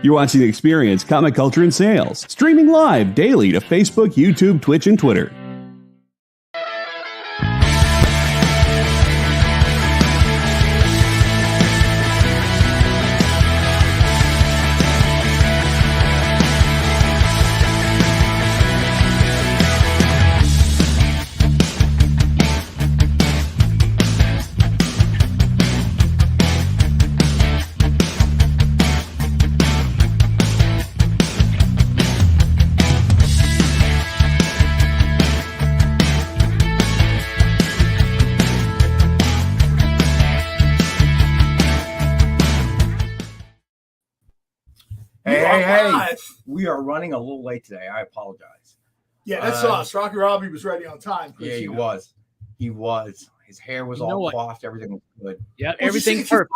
You're watching Experience Comic Culture and Sales, streaming live daily to Facebook, YouTube, Twitch, and Twitter. We are running a little late today. I apologize. Yeah, that's us. Rockin Robbie was ready on time. Yeah, he was. He was. His hair was all coiffed. Everything was good. Yeah, everything's perfect.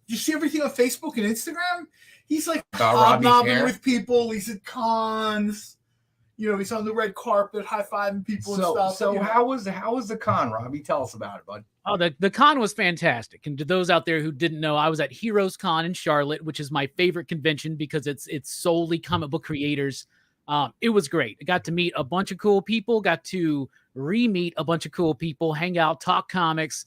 Did you see everything on Facebook and Instagram? He's like hobnobbing with people. He's at cons. You know, he's on the red carpet, high-fiving people and stuff. So how was the con, Robbie? Tell us about it, bud. Oh, the con was fantastic. And to those out there who didn't know, I was at Heroes Con in Charlotte, which is my favorite convention because it's solely comic book creators. It was great. I got to meet a bunch of cool people, got to re-meet a bunch of cool people, hang out, talk comics,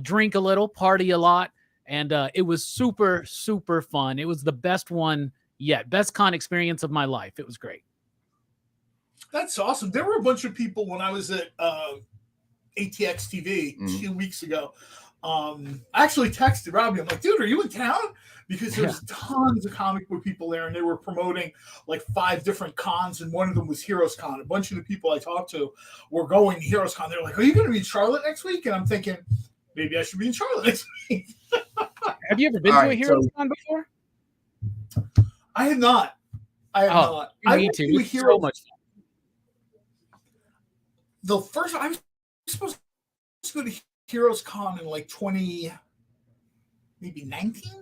drink a little, party a lot. And it was super, super fun. It was the best one yet. Best con experience of my life. It was great. That's awesome. There were a bunch of people when I was at ATX TV 2 weeks ago. I actually texted Robbie. I'm like, dude, are you in town? Because there's tons of comic book people there, and they were promoting like 5 different cons, and one of them was Heroes Con. A bunch of the people I talked to were going to Heroes Con. They're like, are you going to be in Charlotte next week? And I'm thinking, maybe I should be in Charlotte next week. Have you ever been to a Heroes Con before? I have not. I have not. I need to. It's so much fun. The first I was supposed to go to Heroes Con in like 2019,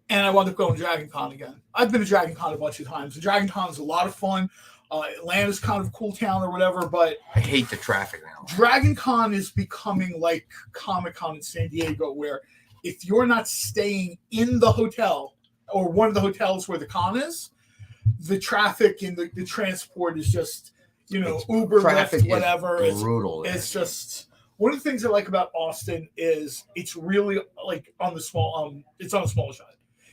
and I wound up going to Dragon Con again. I've been to Dragon Con a bunch of times. Dragon Con is a lot of fun. Atlanta's kind of a cool town or whatever, but I hate the traffic now. Dragon Con is becoming like Comic Con in San Diego, where if you're not staying in the hotel or one of the hotels where the con is, the traffic and the transport is just, you know, Uber, Lyft, whatever. It's brutal. It's just one of the things I like about Austin is it's really like on the small, it's on a small side.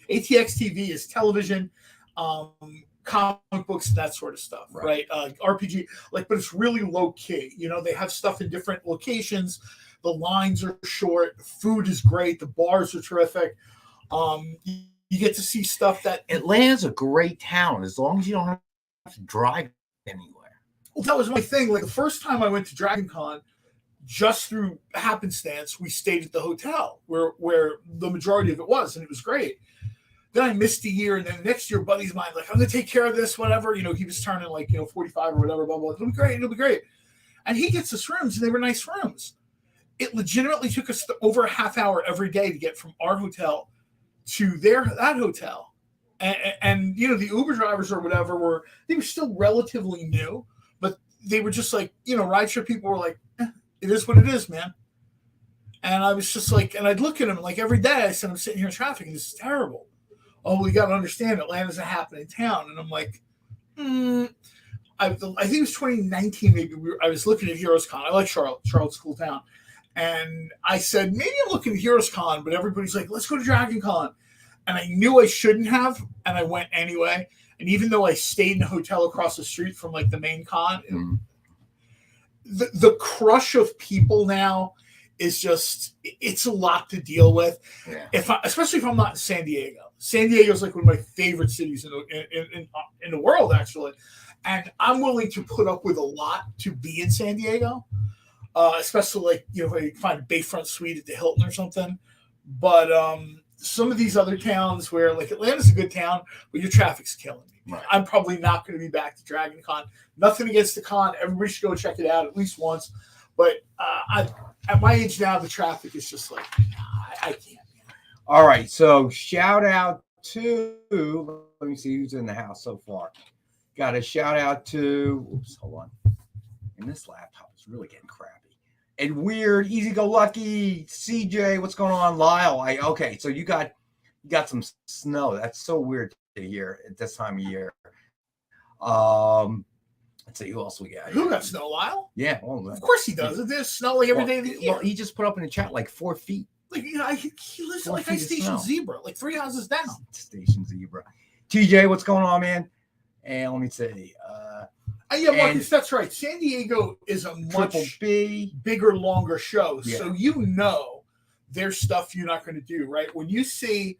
ATX TV is television, comic books, and that sort of stuff, right? RPG, like, but it's really low key. You know, they have stuff in different locations. The lines are short. Food is great. The bars are terrific. You get to see stuff that Atlanta's a great town as long as you don't have to drive anywhere. Well, that was my thing. Like the first time I went to Dragon Con, just through happenstance, we stayed at the hotel where the majority of it was, and it was great. Then I missed a year, and then the next year, buddy's of mine, like, I'm going to take care of this, whatever. You know, he was turning like, 45 or whatever, blah, blah. It'll be great. It'll be great. And he gets us rooms, and they were nice rooms. It legitimately took us over a half hour every day to get from our hotel to that hotel. And the Uber drivers or whatever they were still relatively new, but they were just like, rideshare people were like, it is what it is, man. And I was just like, and I'd look at him like every day. I said, I'm sitting here in traffic, and this is terrible. Oh, we got to understand Atlanta's a happening town. And I'm like, I think it was 2019, maybe. I was looking at Heroes Con. I like Charlotte. Charlotte's a cool town. And I said, maybe I'm looking at Heroes Con, but everybody's like, let's go to Dragon Con. And I knew I shouldn't have, and I went anyway. And even though I stayed in a hotel across the street from like the main con, the crush of people now is just, it's a lot to deal with. Yeah. Especially if I'm not in San Diego. San Diego is like one of my favorite cities in the world, actually. And I'm willing to put up with a lot to be in San Diego, especially like, if I find a Bayfront suite at the Hilton or something. But some of these other towns where like Atlanta's a good town, but your traffic's killing me. Right. I'm probably not going to be back to Dragon Con. Nothing against the con. Everybody should go check it out at least once. But at my age now, the traffic is just like, I can't. All right. So shout out to, let me see who's in the house so far. Got a shout out to, oops, hold on. And this laptop is really getting crappy. And weird, easy go lucky, CJ, what's going on? Lyle. Okay, so you got You got some snow. That's so weird to hear at this time of year. Let's see who else we got. Who got snow, Lyle? Yeah, well, Of course he does. There's snow like every day of the year. Well, he just put up in the chat like 4 feet. Like, you know, he lives 4 like feet I of Station snow. Zebra, like 3 houses down. Station Zebra. TJ, what's going on, man? And let me see. Yeah, Marcus, that's right. San Diego is a much bigger, longer show. Yeah. So you know there's stuff you're not going to do, right? When you see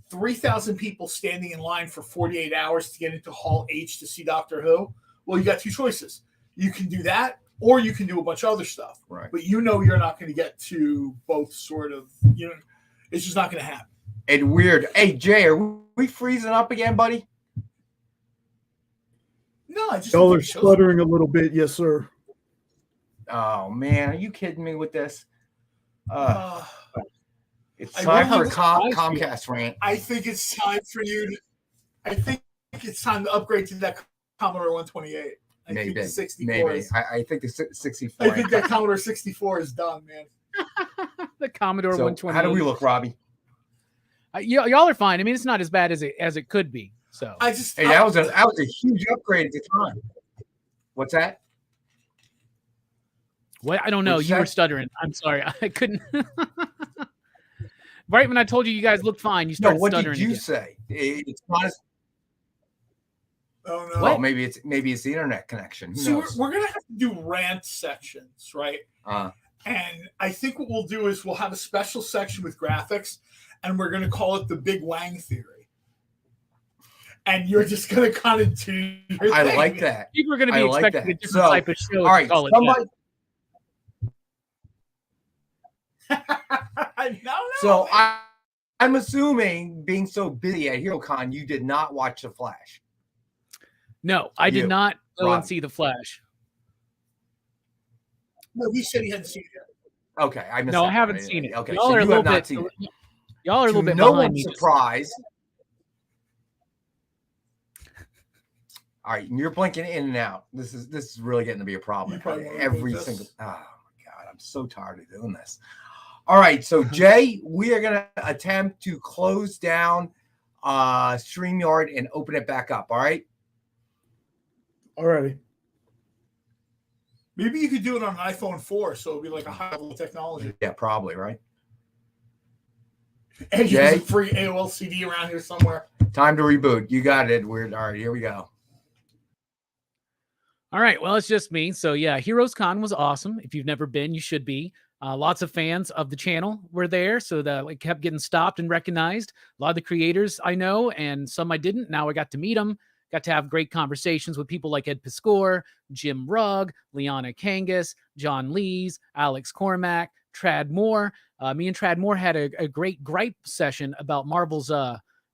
3,000 people standing in line for 48 hours to get into Hall H to see Doctor Who, well, you got 2 choices. You can do that, or you can do a bunch of other stuff. Right. But you know you're not going to get to both sort of, you know, it's just not going to happen. And weird. Hey, Jay, are we freezing up again, buddy? No, I just Y'all are spluttering a little bit, yes, sir. Oh man, are you kidding me with this? It's I time for really- a Comcast rant. I think it's time for you to. I think it's time to upgrade to that Commodore 128. I think the 64 maybe. is. I think the 64. I think that Commodore 64 is done, man. The Commodore So 128. how do we look, Robbie? Y'all are fine. I mean, it's not as bad as it could be. So I just. Hey, that was a huge upgrade at the time. What's that? what? I don't know. What'd You you were say? stuttering. I'm sorry. I couldn't. Right when I told you guys looked fine, you No, started what stuttering did you again. say? It's not as Oh no. well. Maybe it's the internet connection. Who See, knows? we're gonna have to do rant sections, right? And I think what we'll do is we'll have a special section with graphics, and we're gonna call it the Big Wang Theory. And you're just gonna kind of do your I thing. like that. People are going to be I like expecting a that. different So, type of show. All right, to call it somebody. No. So I'm assuming, being so busy at HeroCon, you did not watch The Flash. No, I did You, not go and Robbie. see The Flash. No, he said he hadn't seen it yet. Okay, I missed No, that I haven't part. seen it. Okay, Y'all so are a you little have not bit. seen it. Y'all are a little To bit no behind one's me. surprise. All right, and you're blinking in and out. This is really getting to be a problem. You probably wanna Every do this. single. Oh my god, I'm so tired of doing this. All right, so Jay, we are gonna attempt to close down StreamYard and open it back up. All right. Alrighty. Maybe you could do it on an iPhone 4, so it'll be like a high level technology. Yeah, probably right. And Jay? use a free AOL CD around here somewhere. Time to reboot. You got it, Edward. All right, here we go. All right. Well, it's just me. So yeah, Heroes Con was awesome. If you've never been, you should be. Lots of fans of the channel were there, so that it kept getting stopped and recognized. A lot of the creators I know, and some I didn't. Now I got to meet them. Got to have great conversations with people like Ed Piscor, Jim Rugg, Liana Kangas, John Lees, Alex Cormack, Trad Moore. Me and Trad Moore had a great gripe session about Marvel's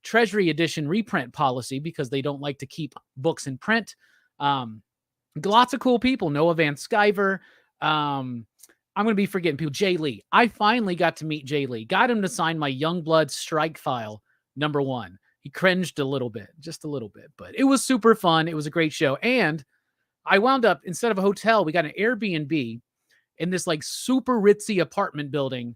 Treasury Edition reprint policy because they don't like to keep books in print. Lots of cool people. Noah Van Sciver. I'm going to be forgetting people. Jay Lee. I finally got to meet Jay Lee. Got him to sign my Youngblood Strike File #1. He cringed a little bit, just a little bit, but it was super fun. It was a great show. And I wound up, instead of a hotel, we got an Airbnb in this like super ritzy apartment building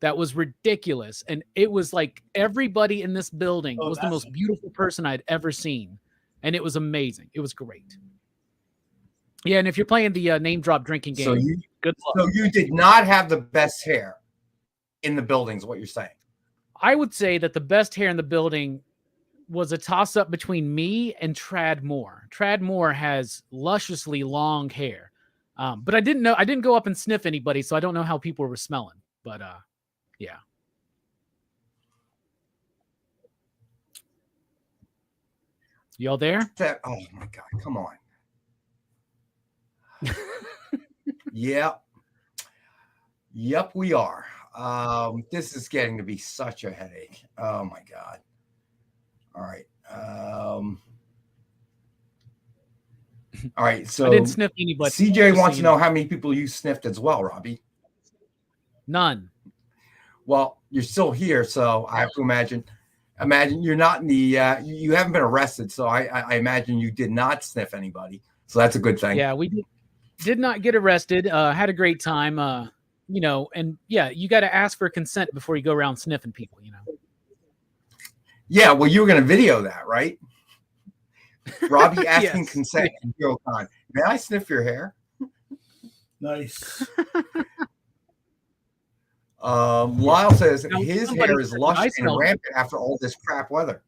that was ridiculous. And it was like everybody in this building was the most beautiful person I'd ever seen. And it was amazing. It was great. Yeah, and if you're playing the name drop drinking game, good luck. So you did not have the best hair in the building, is what you're saying. I would say that the best hair in the building was a toss-up between me and Trad Moore. Trad Moore has lusciously long hair. But I didn't go up and sniff anybody, so I don't know how people were smelling. But yeah. Y'all there? Oh my god, come on. Yep, we are. This is getting to be such a headache. Oh my god. All right. All right. So I didn't sniff anybody. CJ wants to know how many people you sniffed as well, Robbie. None. Well, you're still here, so I have to imagine you're not in the you haven't been arrested, so I imagine you did not sniff anybody. So that's a good thing. Yeah, we did not get arrested. Had a great time. And yeah, you got to ask for consent before you go around sniffing people, Yeah, well, you were going to video that, right? Robbie asking Yes. consent to video con. May I sniff your hair? Nice. Lyle says No, his somebody hair is said lush I and smell rampant after all this crap weather.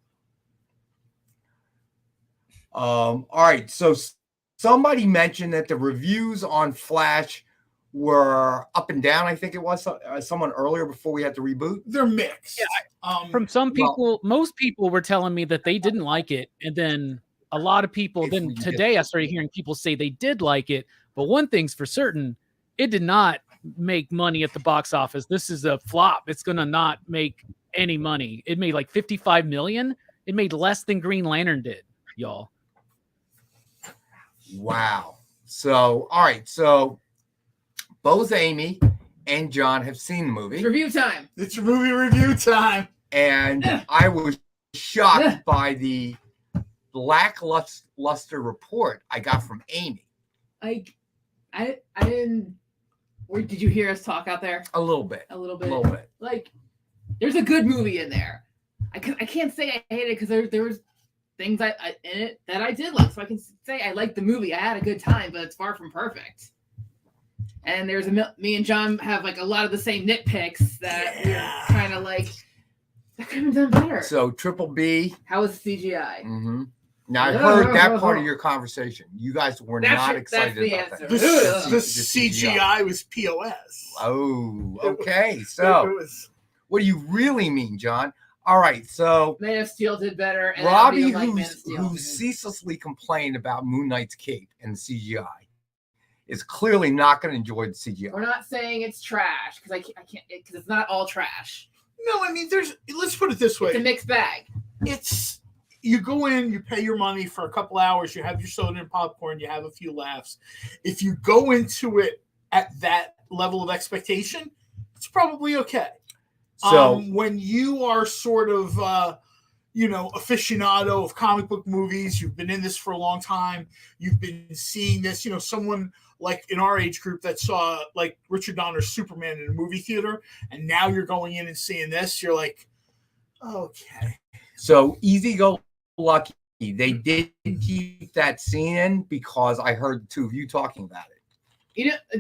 All right, so somebody mentioned that the reviews on Flash were up and down. I think it was someone earlier before we had to reboot. They're mixed. From some people, most people were telling me that they didn't like it, and then a lot of people. Then today, I started hearing people say they did like it. But one thing's for certain, it did not make money at the box office. This is a flop. It's gonna not make any money. It made like 55 million. It made less than Green Lantern did, y'all. Wow. So, all right. So both Amy and John have seen the movie. It's review time. It's movie review time. And I was shocked by the lackluster report I got from Amy. I didn't. Or did you hear us talk out there? A little bit. A little bit. A little bit. Like, there's a good movie in there. I can't say I hate it because there was things in it that I did like. So I can say I liked the movie. I had a good time, but it's far from perfect. And there's me and John have like a lot of the same nitpicks that we're kind of like, that could have been done better. So Triple B. How was CGI? Mm-hmm. Now I heard that part of your conversation. You guys were not excited that's about the that. The CGI was POS. Oh, okay. So what do you really mean, John? All right. So Man of Steel did better. And Robbie, like Man of Steel. who ceaselessly complained about Moon Knight's cape and the CGI, is clearly not going to enjoy the CGI. We're not saying it's trash because I can't because it's not all trash. No, I mean, let's put it this way. It's a mixed bag. It's you go in, you pay your money for a couple hours, you have your soda and popcorn, you have a few laughs. If you go into it at that level of expectation, it's probably okay. So when you are sort of aficionado of comic book movies, you've been in this for a long time, you've been seeing this, someone like in our age group that saw like Richard Donner's Superman in a movie theater, and now you're going in and seeing this, you're like, okay. So easy go lucky. They did keep that scene in because I heard the two of you talking about it.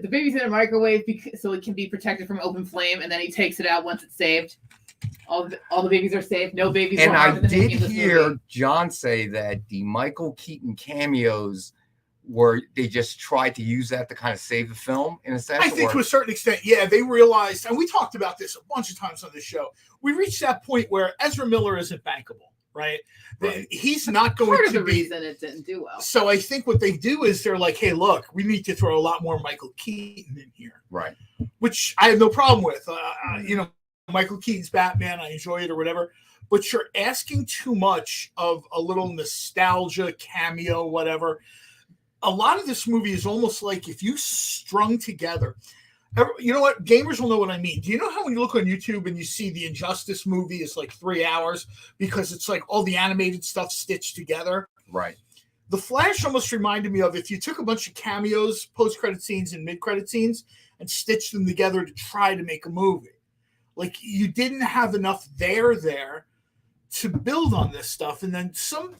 The baby's in a microwave so it can be protected from open flame, and then he takes it out once it's saved. All the babies are safe. No babies. And were I harmed in the did making of this hear movie. John say that the Michael Keaton cameos were they just tried to use that to kind of save the film in a sense. I think to a certain extent, yeah, they realized, and we talked about this a bunch of times on this show. We reached that point where Ezra Miller isn't bankable, right? He's not going Part to of the be. reason it didn't do well. So I think what they do is they're like, hey, look, we need to throw a lot more Michael Keaton in here, right? Which I have no problem with. Michael Keaton's Batman, I enjoy it or whatever. But you're asking too much of a little nostalgia cameo, whatever. A lot of this movie is almost like if you strung together. You know what? Gamers will know what I mean. Do you know how when you look on YouTube and you see the Injustice movie is like 3 hours because it's like all the animated stuff stitched together? Right. The Flash almost reminded me of if you took a bunch of cameos, post-credit scenes and mid-credit scenes and stitched them together to try to make a movie. Like you didn't have enough there to build on this stuff. And then some...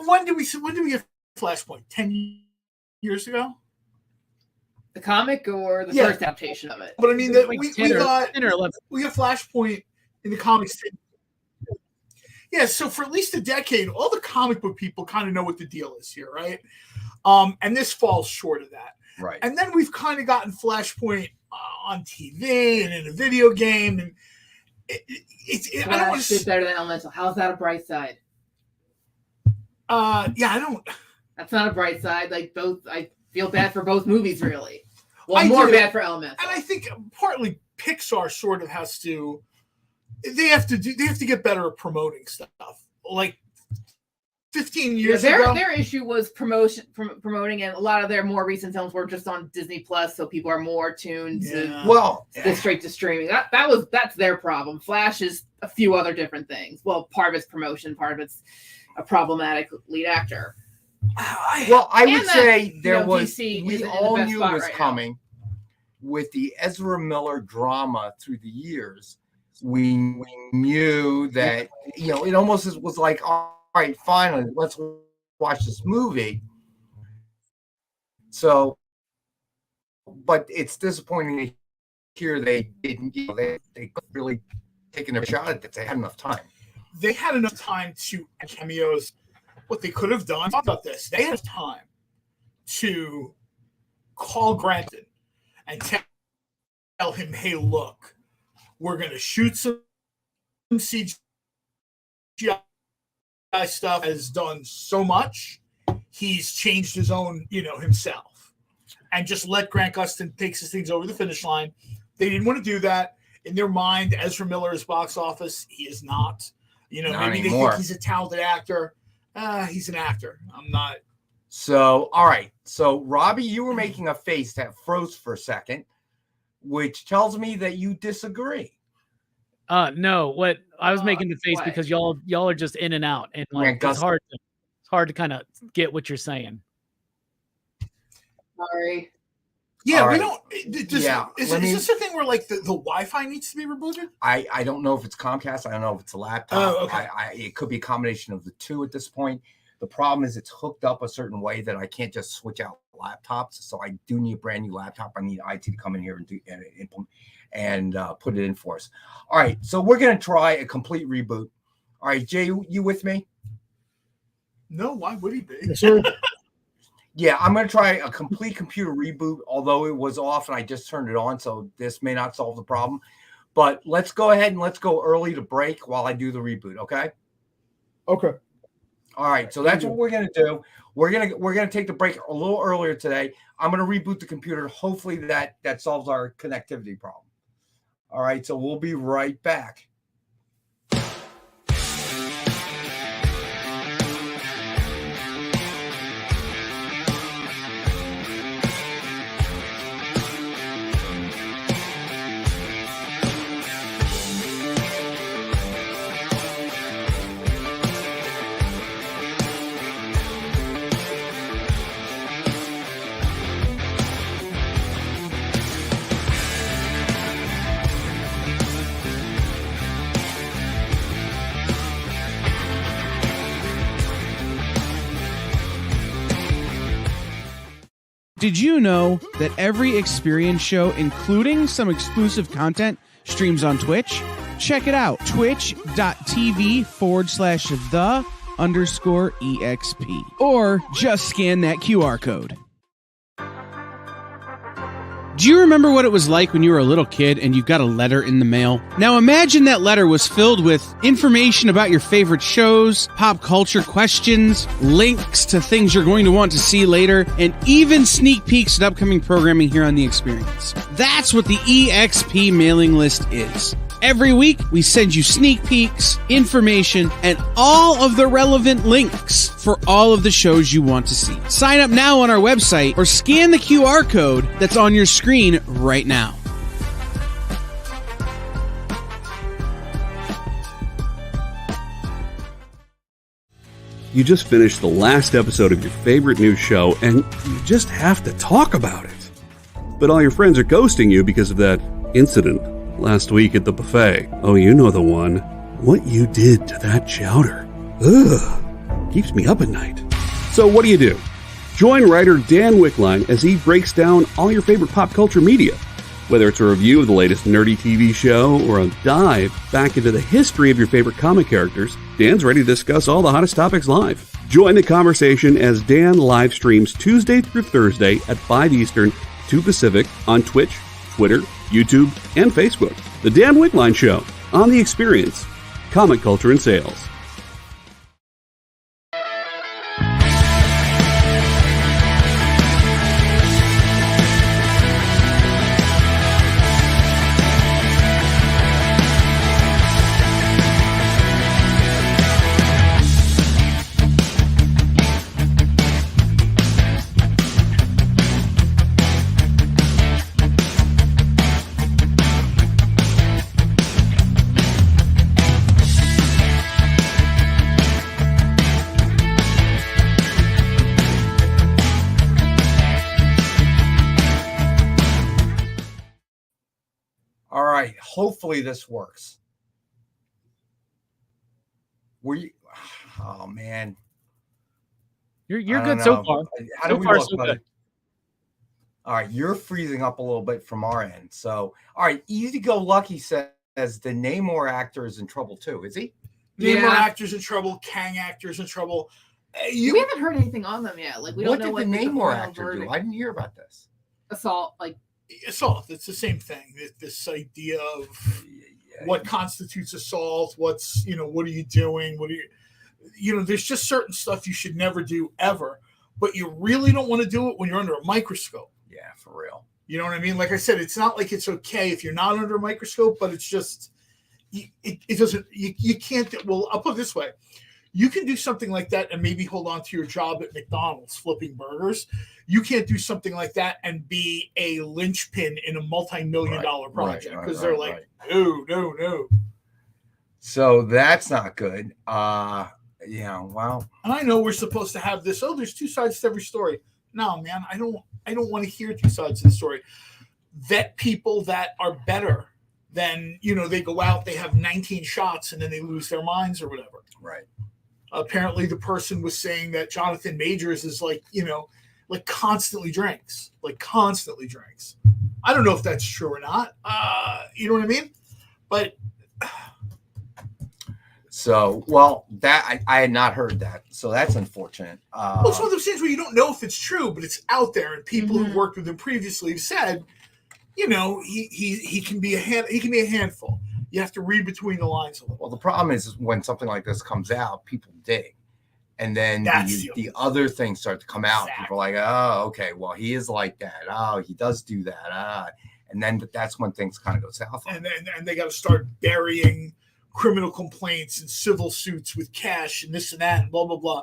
When did we get Flashpoint? 10 years ago? The comic or the first adaptation of it? But I mean, we got 10 or 11. We got Flashpoint in the comics. Yeah, so for at least a decade, all the comic book people kind of know what the deal is here, right? And this falls short of that. Right. And then we've kind of gotten Flashpoint on TV and in a video game, and I don't want to say better than Elemental. How's that a bright side? I don't. That's not a bright side. Like both, I feel bad for both movies, really. Well, more bad for Elemental. And I think partly Pixar sort of has to. They have to get better at promoting stuff. Like 15 years ago, their issue was promoting, and a lot of their more recent films were just on Disney Plus, so people are more tuned to go straight to streaming. That's their problem. Flash is a few other different things. Well, part of it's promotion, part of it's a problematic lead actor. Well, I would say there was. DC we all knew it was coming with the Ezra Miller drama through the years. we knew that, you know, it almost was like, all right, finally, let's watch this movie. So, but it's disappointing to hear they didn't, you know, they couldn't really taken a shot at it. They had enough time. They had enough time to add cameos. What they could have done, talk about this, they had time to call Granton and tell him, hey, look, we're going to shoot some CGI stuff, has done so much. He's changed his own, you know, himself, and just let Grant Gustin take his things over the finish line. They didn't want to do that. In their mind, Ezra Miller is box office. He is not. You know, Not maybe anymore. they think he's a talented actor. He's an actor. I'm not. So, all right. So, Robbie, you were making a face that froze for a second, which tells me that you disagree. No, what I was making the face what? because y'all are just in and out, and like Yeah, it's hard to kind of get what you're saying. Sorry. Yeah, All we right. don't. Is let me- this a thing where like the Wi-Fi needs to be rebooted? I don't know if it's Comcast. I don't know if it's a laptop. Oh, okay. It could be a combination of the two at this point. The problem is it's hooked up a certain way that I can't just switch out laptops. So I do need a brand new laptop. I need IT to come in here and do and implement and put it in for us. All right. So we're going to try a complete reboot. All right, Jay, you with me? No, why would he be? Yes, sir. Yeah, I'm going to try a complete computer reboot, although it was off and I just turned it on. So this may not solve the problem. But let's go ahead and let's go early to break while I do the reboot. Okay. Okay. All right, so that's what we're gonna do. We're gonna take the break a little earlier today. I'm gonna reboot the computer. Hopefully that solves our connectivity problem. All right, so we'll be right back. Did you know that every experience show, including some exclusive content, streams on Twitch? Check it out, twitch.tv/the_EXP. Or just scan that QR code. Do you remember what it was like when you were a little kid and you got a letter in the mail? Now imagine that letter was filled with information about your favorite shows, pop culture questions, links to things you're going to want to see later, and even sneak peeks at upcoming programming here on The Experience. That's what the EXP mailing list is. Every week, we send you sneak peeks, information, and all of the relevant links for all of the shows you want to see. Sign up now on our website or scan the QR code that's on your screen right now. You just finished the last episode of your favorite new show, and you just have to talk about it. But all your friends are ghosting you because of that incident last week at the buffet. Oh, you know the one. What you did to that chowder. Ugh. Keeps me up at night. So what do? Join writer Dan Wickline as he breaks down all your favorite pop culture media. Whether it's a review of the latest nerdy TV show or a dive back into the history of your favorite comic characters, Dan's ready to discuss all the hottest topics live. Join the conversation as Dan live streams Tuesday through Thursday at 5 Eastern, 2 Pacific on Twitch, Twitter, YouTube, and Facebook. The Dan Wickline Show on The Experience, comic culture and sales. All right, hopefully this works. Were you? Oh man, You're I good don't so know. far. How So do we far, look, so buddy? good. All right, you're freezing up a little bit from our end. So, all right, Easy Go Lucky says the Namor actor is in trouble too. Is he? Namor Yeah. actors in trouble. Kang actors in trouble. We haven't heard anything on them yet. Like we What don't know did the what like, Namor final actor do? verdict- I didn't hear about this. assault. Like assault. It's the same thing. This idea of what constitutes assault. What's what are you doing? What are you? There's just certain stuff you should never do ever, but you really don't want to do it when you're under a microscope. Yeah, for real. You know what I mean? Like I said, it's not like it's okay if you're not under a microscope, but it's just it doesn't. You can't. Well, I'll put it this way: you can do something like that and maybe hold on to your job at McDonald's flipping burgers. You can't do something like that and be a linchpin in a multi-million-dollar project because they're like, no. So that's not good. Yeah, well. And I know we're supposed to have this. Oh, there's two sides to every story. No, man, I don't want to hear two sides to the story. Vet people that are better than they go out, they have 19 shots, and then they lose their minds or whatever. Right. Apparently, the person was saying that Jonathan Majors is like constantly drinks. I don't know if that's true or not. You know what I mean? But so, well, that I had not heard that, so that's unfortunate. Well, it's one of those things where you don't know if it's true, but it's out there, and people who've worked with him previously have said, he can be a handful. You have to read between the lines a little. Well, the problem is when something like this comes out, people dig, and then the other things start to come out. Exactly. People are like, oh, okay, well, he is like that. Oh, he does do that. And then that's when things kind of go south. And they got to start burying criminal complaints and civil suits with cash and this and that and blah, blah, blah.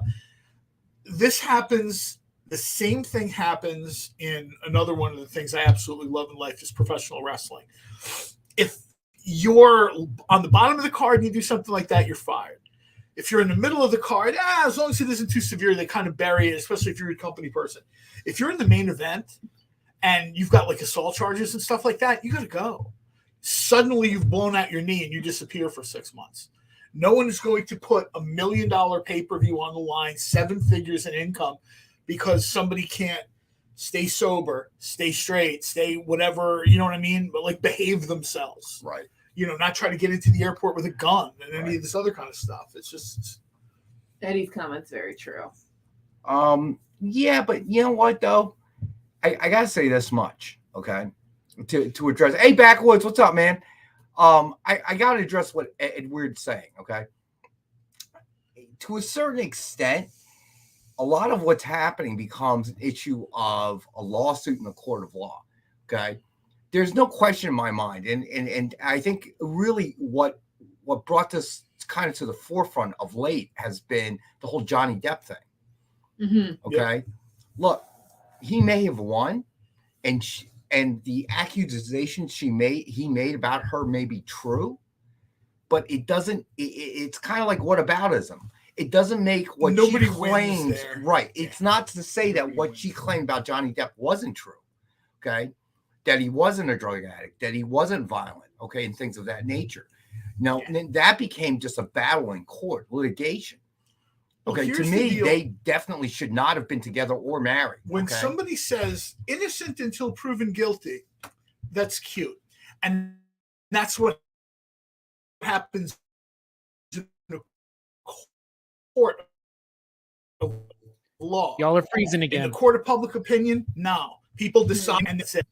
This happens. The same thing happens in another one of the things I absolutely love in life is professional wrestling. If you're on the bottom of the card and you do something like that, you're fired. If you're in the middle of the card, as long as it isn't too severe, they kind of bury it, especially if you're a company person. If you're in the main event and you've got like assault charges and stuff like that, you got to go. Suddenly you've blown out your knee and you disappear for 6 months. No one is going to put $1 million pay-per-view on the line, 7 figures in income, because somebody can't stay sober, stay straight, stay whatever, you know what I mean? But like behave themselves. Right. Not try to get into the airport with a gun and any of this other kind of stuff. It's just Eddie's comment's very true. Yeah, but you know what though? I gotta say this much, okay? To address, hey, Backwoods, what's up, man? I gotta address what Edward's saying, okay? To a certain extent, a lot of what's happening becomes an issue of a lawsuit in the court of law, okay? There's no question in my mind, and I think really what brought this kind of to the forefront of late has been the whole Johnny Depp thing. Mm-hmm. Okay, look, he may have won, and the accusations he made about her may be true, but it doesn't. It's kind of like whataboutism. It doesn't make what nobody she claims there. right. It's not to say that what she claimed about Johnny Depp wasn't true. Okay, that he wasn't a drug addict, that he wasn't violent. Okay, and things of that nature. Now, that became just a battle in court, litigation. Okay, to me, they definitely should not have been together or married. When somebody says innocent until proven guilty, that's cute. And that's what happens in a court of law. Y'all are freezing again. In the court of public opinion, no. People decide and that's it.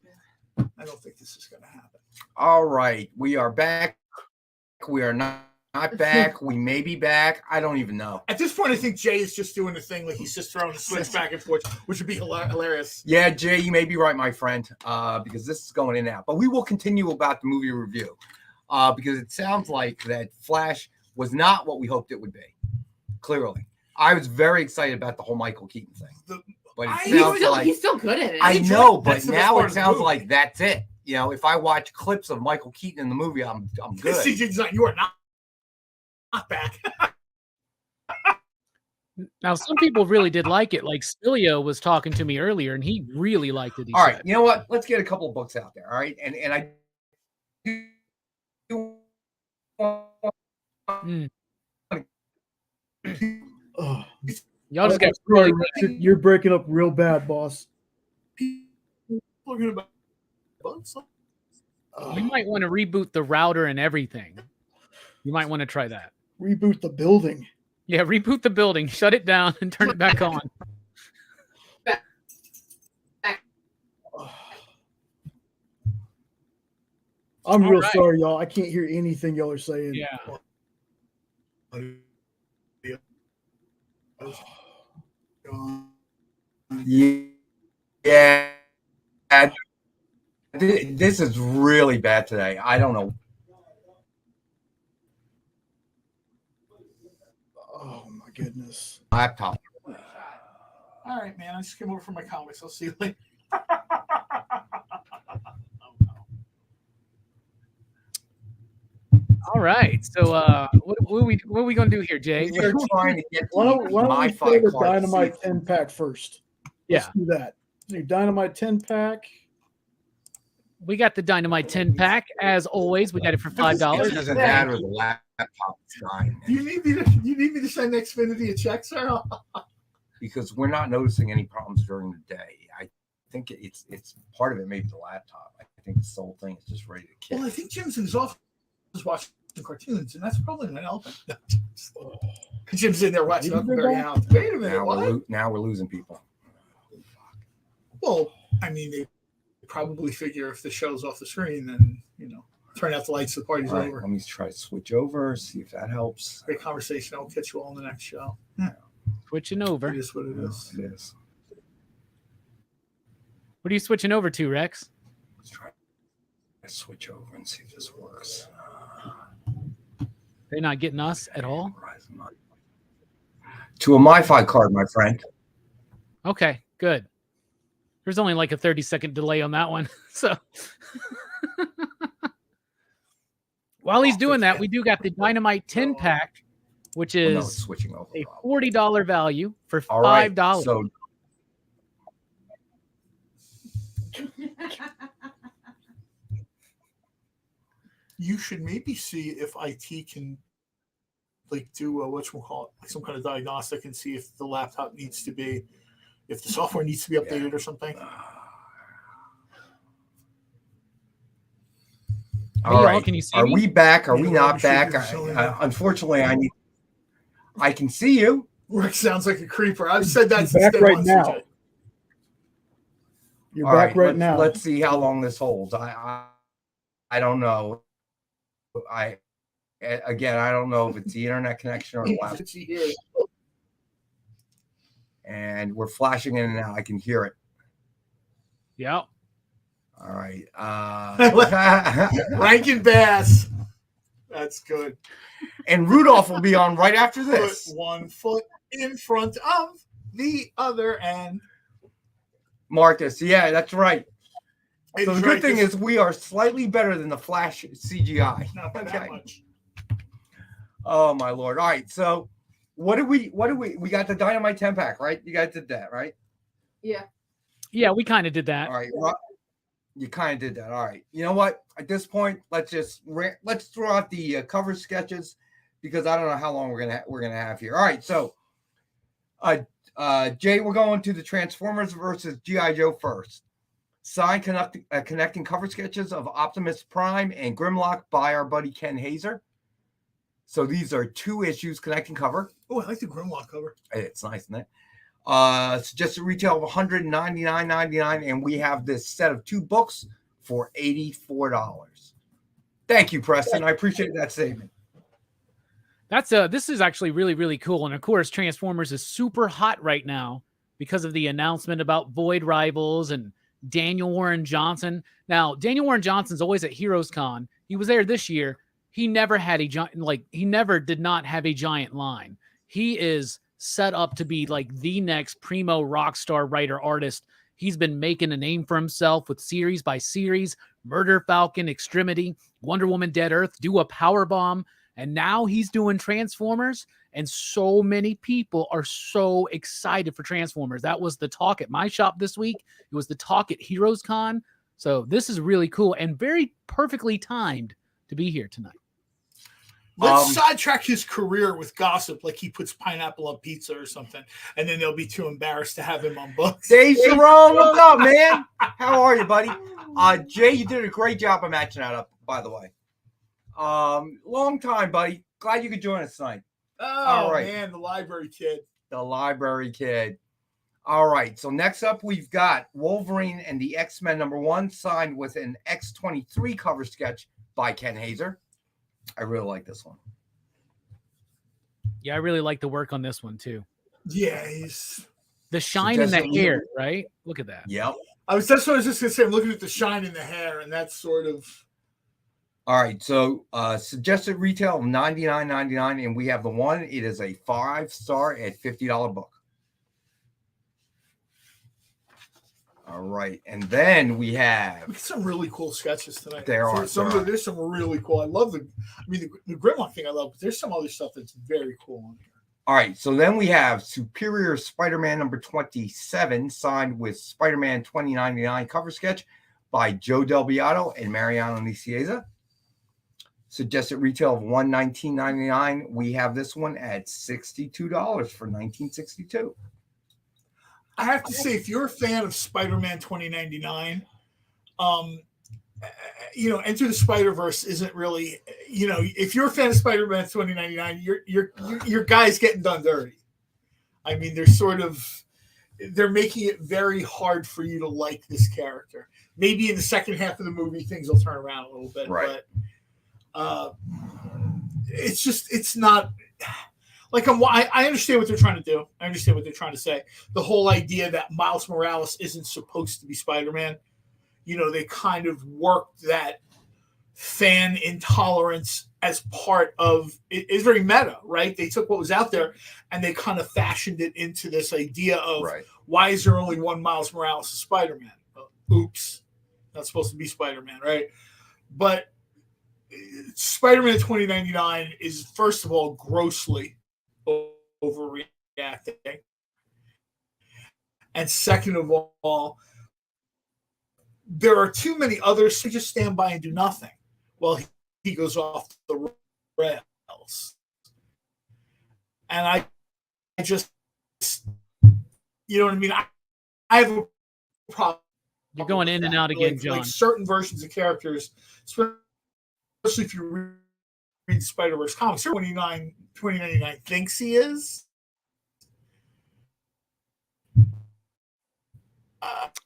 I don't think this is going to happen. All right, we are back. We are not back. We may be back. I don't even know. At this point, I think Jay is just doing the thing like he's just throwing the switch back and forth, which would be hilarious. Yeah, Jay, you may be right, my friend, because this is going in and out. But we will continue about the movie review because it sounds like that Flash was not what we hoped it would be. Clearly. I was very excited about the whole Michael Keaton thing. But it sounds like he's still good at it. I know, but now it sounds like that's it. You know, if I watch clips of Michael Keaton in the movie, I'm good. CJ Design, you are not back. Now, some people really did like it. Like Spilio was talking to me earlier, and he really liked it. All right, you know what? Let's get a couple of books out there. All right, and I do Oh, Y'all just got sorry, really. you're breaking up real bad, boss. Talking about bugs. We might want to reboot the router and everything. You might want to try that. Reboot the building. Yeah, reboot the building, shut it down, and turn it back on. I'm All real right. sorry, y'all. I can't hear anything y'all are saying. Yeah. Yeah. This is really bad today. I don't know. Oh my goodness. Laptop. All right, man. I just came over for my comics. I'll see you later. All right. So what are we gonna do here, Jay? We're trying to get Why don't my we play the card. Dynamite 10 pack first? Let's do that. Your Dynamite 10 pack. We got the Dynamite 10 pack. As always, we got it for $5. This is an ad or the laptop sign. You need me to send Xfinity a check, sir? Because we're not noticing any problems during the day. I think it's part of it, maybe the laptop. I think this whole thing is just ready to kill. Well, I think Jim's in his office watching cartoons, and that's probably not helping. Jim's in there watching Huckleberry Hound. Wait a minute, now we're losing people. Well, I mean, they probably figure if the show's off the screen, then turn out the lights, the party's over. Let me try to switch over, see if that helps. Great conversation. I'll catch you all in the next show. Yeah. Switching over. It is what it is. It is. What are you switching over to, Rex? Let's try to switch over and see if this works. They're not getting us at all? To a MiFi card, my friend. Okay, good. There's only like a 30-second delay on that one. So while he's doing that, we do got the Dynamite 10 pack, which is switching over, a $40 value for $5. Right, so you should maybe see if IT can do whatchamacallit, like some kind of diagnostic, and see if the laptop needs to be, if the software needs to be updated or something. All right. Can you see Are me? we back? Are we not back? Unfortunately, I can see you. Rick sounds like a creeper. I've said that since back day right one, now. CJ. You're All back right now. Let's see how long this holds. I don't know. I don't know if it's the internet connection or the laptop. And we're flashing in and out. I can hear it. Yeah. All right. Rankin Bass. That's good. And Rudolph will be on right after this. Put one foot in front of the other and Marcus. Yeah, that's right. It's So the good thing is we are slightly better than the Flash CGI. Not by that much. Oh my Lord. All right. So what do we got the Dynamite 10 pack, right? You guys did that, right? Yeah. Yeah, we kind of did that. All right. You kind of did that. All right. You know what? At this point, let's throw out the cover sketches because I don't know how long we're gonna have here. All right. So, Jay, we're going to the Transformers versus G.I. Joe first. Signed connecting cover sketches of Optimus Prime and Grimlock by our buddy Ken Hazer. So these are 2 issues connecting cover. Oh, I like the Grimlock cover. It's nice, isn't it? Suggested retail of $199.99, and we have this set of 2 books for $84. Thank you, Preston. I appreciate that statement. This is actually really, really cool. And of course, Transformers is super hot right now because of the announcement about Void Rivals and Daniel Warren Johnson. Now, Daniel Warren Johnson's always at Heroes Con. He was there this year. He never had he never did not have a giant line. He is set up to be like the next primo rock star writer artist. He's been making a name for himself with series by series, Murder Falcon, Extremity, Wonder Woman, Dead Earth, do a Power Bomb, and now he's doing Transformers, and so many people are so excited for Transformers. That was the talk at my shop this week. It was the talk at Heroes Con. So this is really cool and very perfectly timed to be here tonight. Let's sidetrack his career with gossip, like he puts pineapple on pizza or something, and then they'll be too embarrassed to have him on books. Dave Sharon, what's up, man? How are you, buddy? Jay, you did a great job of matching that up, by the way. Long time, buddy. Glad you could join us tonight. Oh, all right. Man, the library kid. The library kid. All right, so next up, we've got Wolverine and the X-Men #1, signed with an X-23 cover sketch by Ken Hazer. I really like this one. Yeah, I really like the work on this one too. Yeah, he's the shine in the hair, right? Look at that. Yep. That's what I was just gonna say. I'm looking at the shine in the hair, and that's sort of. All right, so suggested retail of $99.99, and we have the one. It is a 5-star at $50 book. All right, and then we have some really cool sketches tonight. There's some really cool. I love the Grimlock thing I love, but there's some other stuff that's very cool on here. All right, so then we have Superior Spider-Man #27, signed with Spider-Man 2099 cover sketch by Joe Del Beato and Mariano Nicieza. Suggested retail of $119.99. We have this one at $62 for 1962. I have to say, if you're a fan of Spider-Man 2099, Enter the Spider-Verse isn't really, if you're a fan of Spider-Man 2099, your guy's getting done dirty. I mean, they're making it very hard for you to like this character. Maybe in the second half of the movie, things will turn around a little bit, right. But it's not. Like, I understand what they're trying to do. I understand what they're trying to say. The whole idea that Miles Morales isn't supposed to be Spider-Man, they kind of worked that fan intolerance as part of it. It's very meta, right? They took what was out there and they kind of fashioned it into this idea of why is there only one Miles Morales as Spider-Man? Oops, not supposed to be Spider-Man, right? But Spider-Man 2099 is, first of all, grossly overreacting, and second of all, there are too many others who just stand by and do nothing while he goes off the rails. And I just, you know what I mean? I have a problem. You're going in and out again, John. Like certain versions of characters, especially if you read Spider-Verse comics, 2099 thinks he is.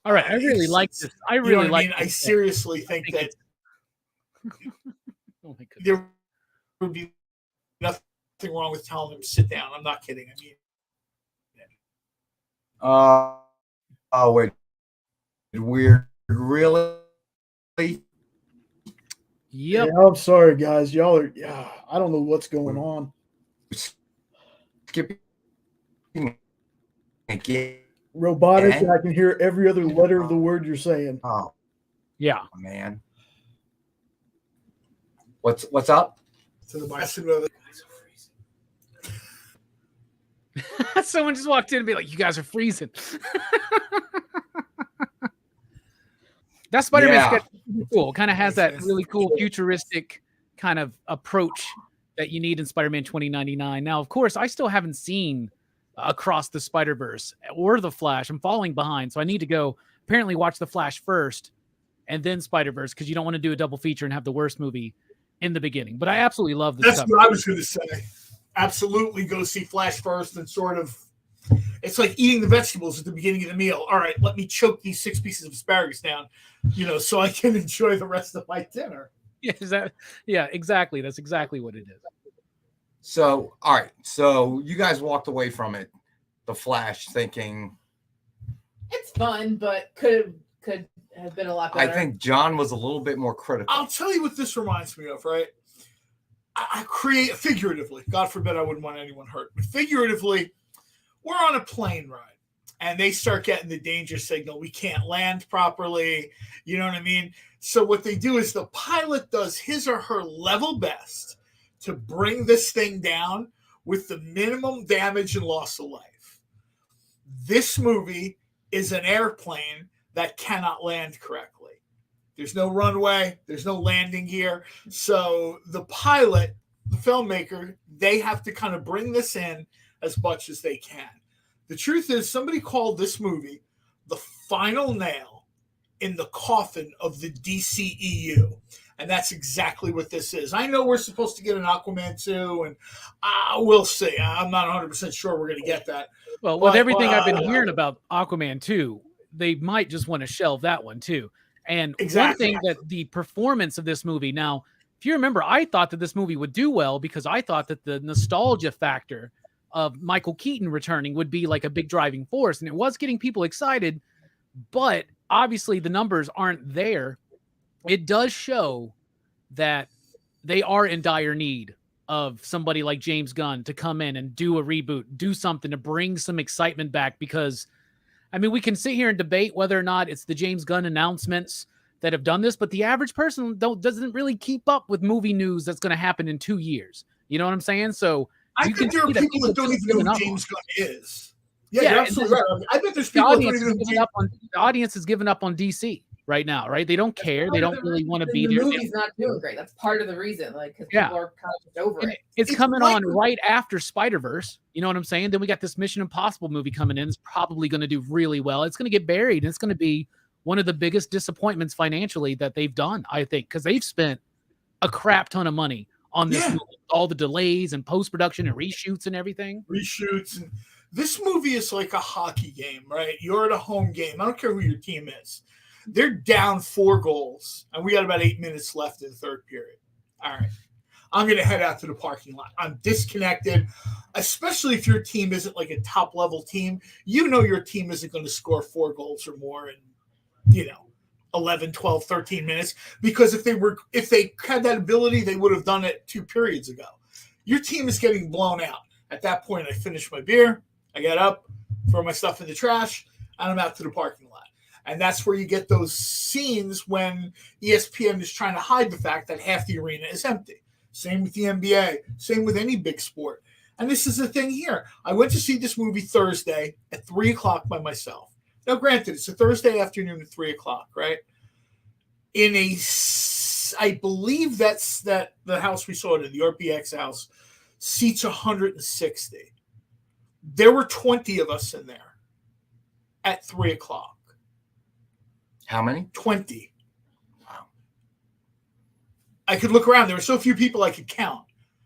All right, I really like this. I really like. I seriously think that oh my goodness. There would be nothing wrong with telling him sit down. I'm not kidding. I mean, wait, weird, really? Yep. Yeah, I'm sorry, guys. Y'all are. Yeah, I don't know what's going on. Skipping again. Robotic. And I can hear every other letter of the word you're saying. Oh, yeah, man. What's up? To the guys are freezing. Someone just walked in and be like, "You guys are freezing." That Spider-Man sketch is cool. Kind of has that really cool futuristic kind of approach that you need in Spider-Man 2099. Now, of course, I still haven't seen Across the Spider-Verse or The Flash. I'm falling behind, so I need to go apparently watch The Flash first and then Spider-Verse, because you don't want to do a double feature and have the worst movie in the beginning. But I absolutely love this. That's what I was going to say. Absolutely go see Flash first and sort of, it's like eating the vegetables at the beginning of the meal. All right, let me choke these 6 pieces of asparagus down, so I can enjoy the rest of my dinner. Yeah, exactly. That's exactly what it is. So, all right. So you guys walked away from it, The Flash, thinking it's fun, but could have been a lot better. I think John was a little bit more critical. I'll tell you what this reminds me of, right? I create figuratively. God forbid I wouldn't want anyone hurt, but figuratively, we're on a plane ride and they start getting the danger signal. We can't land properly. You know what I mean? So what they do is the pilot does his or her level best to bring this thing down with the minimum damage and loss of life. This movie is an airplane that cannot land correctly. There's no runway. There's no landing gear. So the pilot the filmmaker, they have to kind of bring this in as much as they can. The truth is, somebody called this movie the final nail in the coffin of the DCEU. And that's exactly what this is. I know we're supposed to get an Aquaman 2, and we'll see. I'm not 100% sure we're going to get that. Well, with everything I've been hearing about Aquaman 2, they might just want to shelve that one too. And one thing that the performance of this movie, now, if you remember, I thought that this movie would do well because I thought that the nostalgia factor of Michael Keaton returning would be like a big driving force, and it was getting people excited, but obviously the numbers aren't there. It does show that they are in dire need of somebody like James Gunn to come in and do a reboot, do something to bring some excitement back. Because, I mean, we can sit here and debate whether or not it's the James Gunn announcements that have done this, but the average person doesn't really keep up with movie news that's going to happen in 2 years. You know what I'm saying? So I think there are people that don't even know who James Gunn is. Yeah, you're absolutely right. I bet there's people that don't even know the audience has given up on DC right now, right? They don't care. They don't really want to be there. The movie's not doing great. That's part of the reason, like, because people are kind of just over it. It's coming on right after Spider-Verse. You know what I'm saying? Then we got this Mission Impossible movie coming in. It's probably going to do really well. It's going to get buried, and it's going to be one of the biggest disappointments financially that they've done, I think, because they've spent a crap ton of money on this movie, all the delays and post-production and reshoots and everything. And this movie is like a hockey game, right? You're at a home game. I don't care who your team is. They're down 4 goals, and we got about 8 minutes left in the third period. All right. I'm going to head out to the parking lot. I'm disconnected, especially if your team isn't like a top-level team. You know your team isn't going to score 4 goals or more in, 11, 12, 13 minutes, because if they had that ability, they would have done it 2 periods ago. Your team is getting blown out. At that point, I finish my beer, I get up, throw my stuff in the trash, and I'm out to the parking lot. And that's where you get those scenes when ESPN is trying to hide the fact that half the arena is empty. Same with the NBA, same with any big sport. And this is the thing here. I went to see this movie Thursday at 3 o'clock by myself. Now, granted, it's a Thursday afternoon at 3 o'clock, right? I believe that's the house we saw it in, the RPX house, seats 160. There were 20 of us in there at 3 o'clock. How many? 20. Wow. I could look around. There were so few people I could count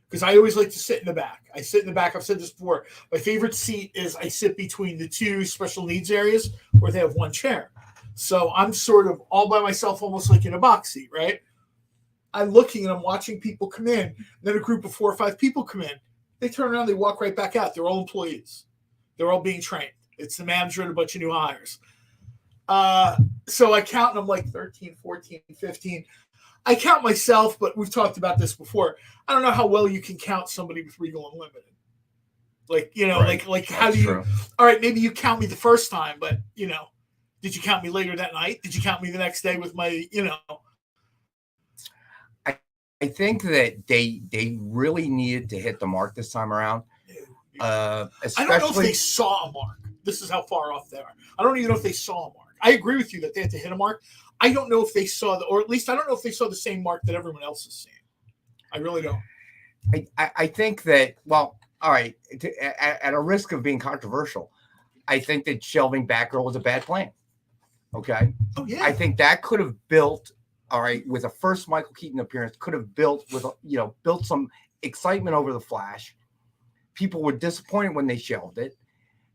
because I always like to sit in the back. I sit in the back. I've said this before. My favorite seat is I sit between the 2 special needs areas where they have 1 chair. So I'm sort of all by myself, almost like in a box seat, right? I'm looking and I'm watching people come in. Then a group of 4 or 5 people come in. They turn around, they walk right back out. They're all employees. They're all being trained. It's the manager and a bunch of new hires. So I count and I'm like 13, 14, 15. I count myself, but we've talked about this before. I don't know how well you can count somebody with Regal Unlimited. Like, right. like how do you, true. All right, maybe you count me the first time, but did you count me later that night? Did you count me the next day with my, I think that they really needed to hit the mark this time around. Especially, I don't know if they saw a mark. This is how far off they are. I don't even know if they saw a mark. I agree with you that they had to hit a mark. I don't know if they saw or at least I don't know if they saw the same mark that everyone else is seeing. I really don't. I think that, well, all right, at a risk of being controversial, I think that shelving Batgirl was a bad plan. Okay. Oh, yeah. I think that could have built, all right, with a first Michael Keaton appearance, could have built with, built some excitement over the Flash. People were disappointed when they shelved it.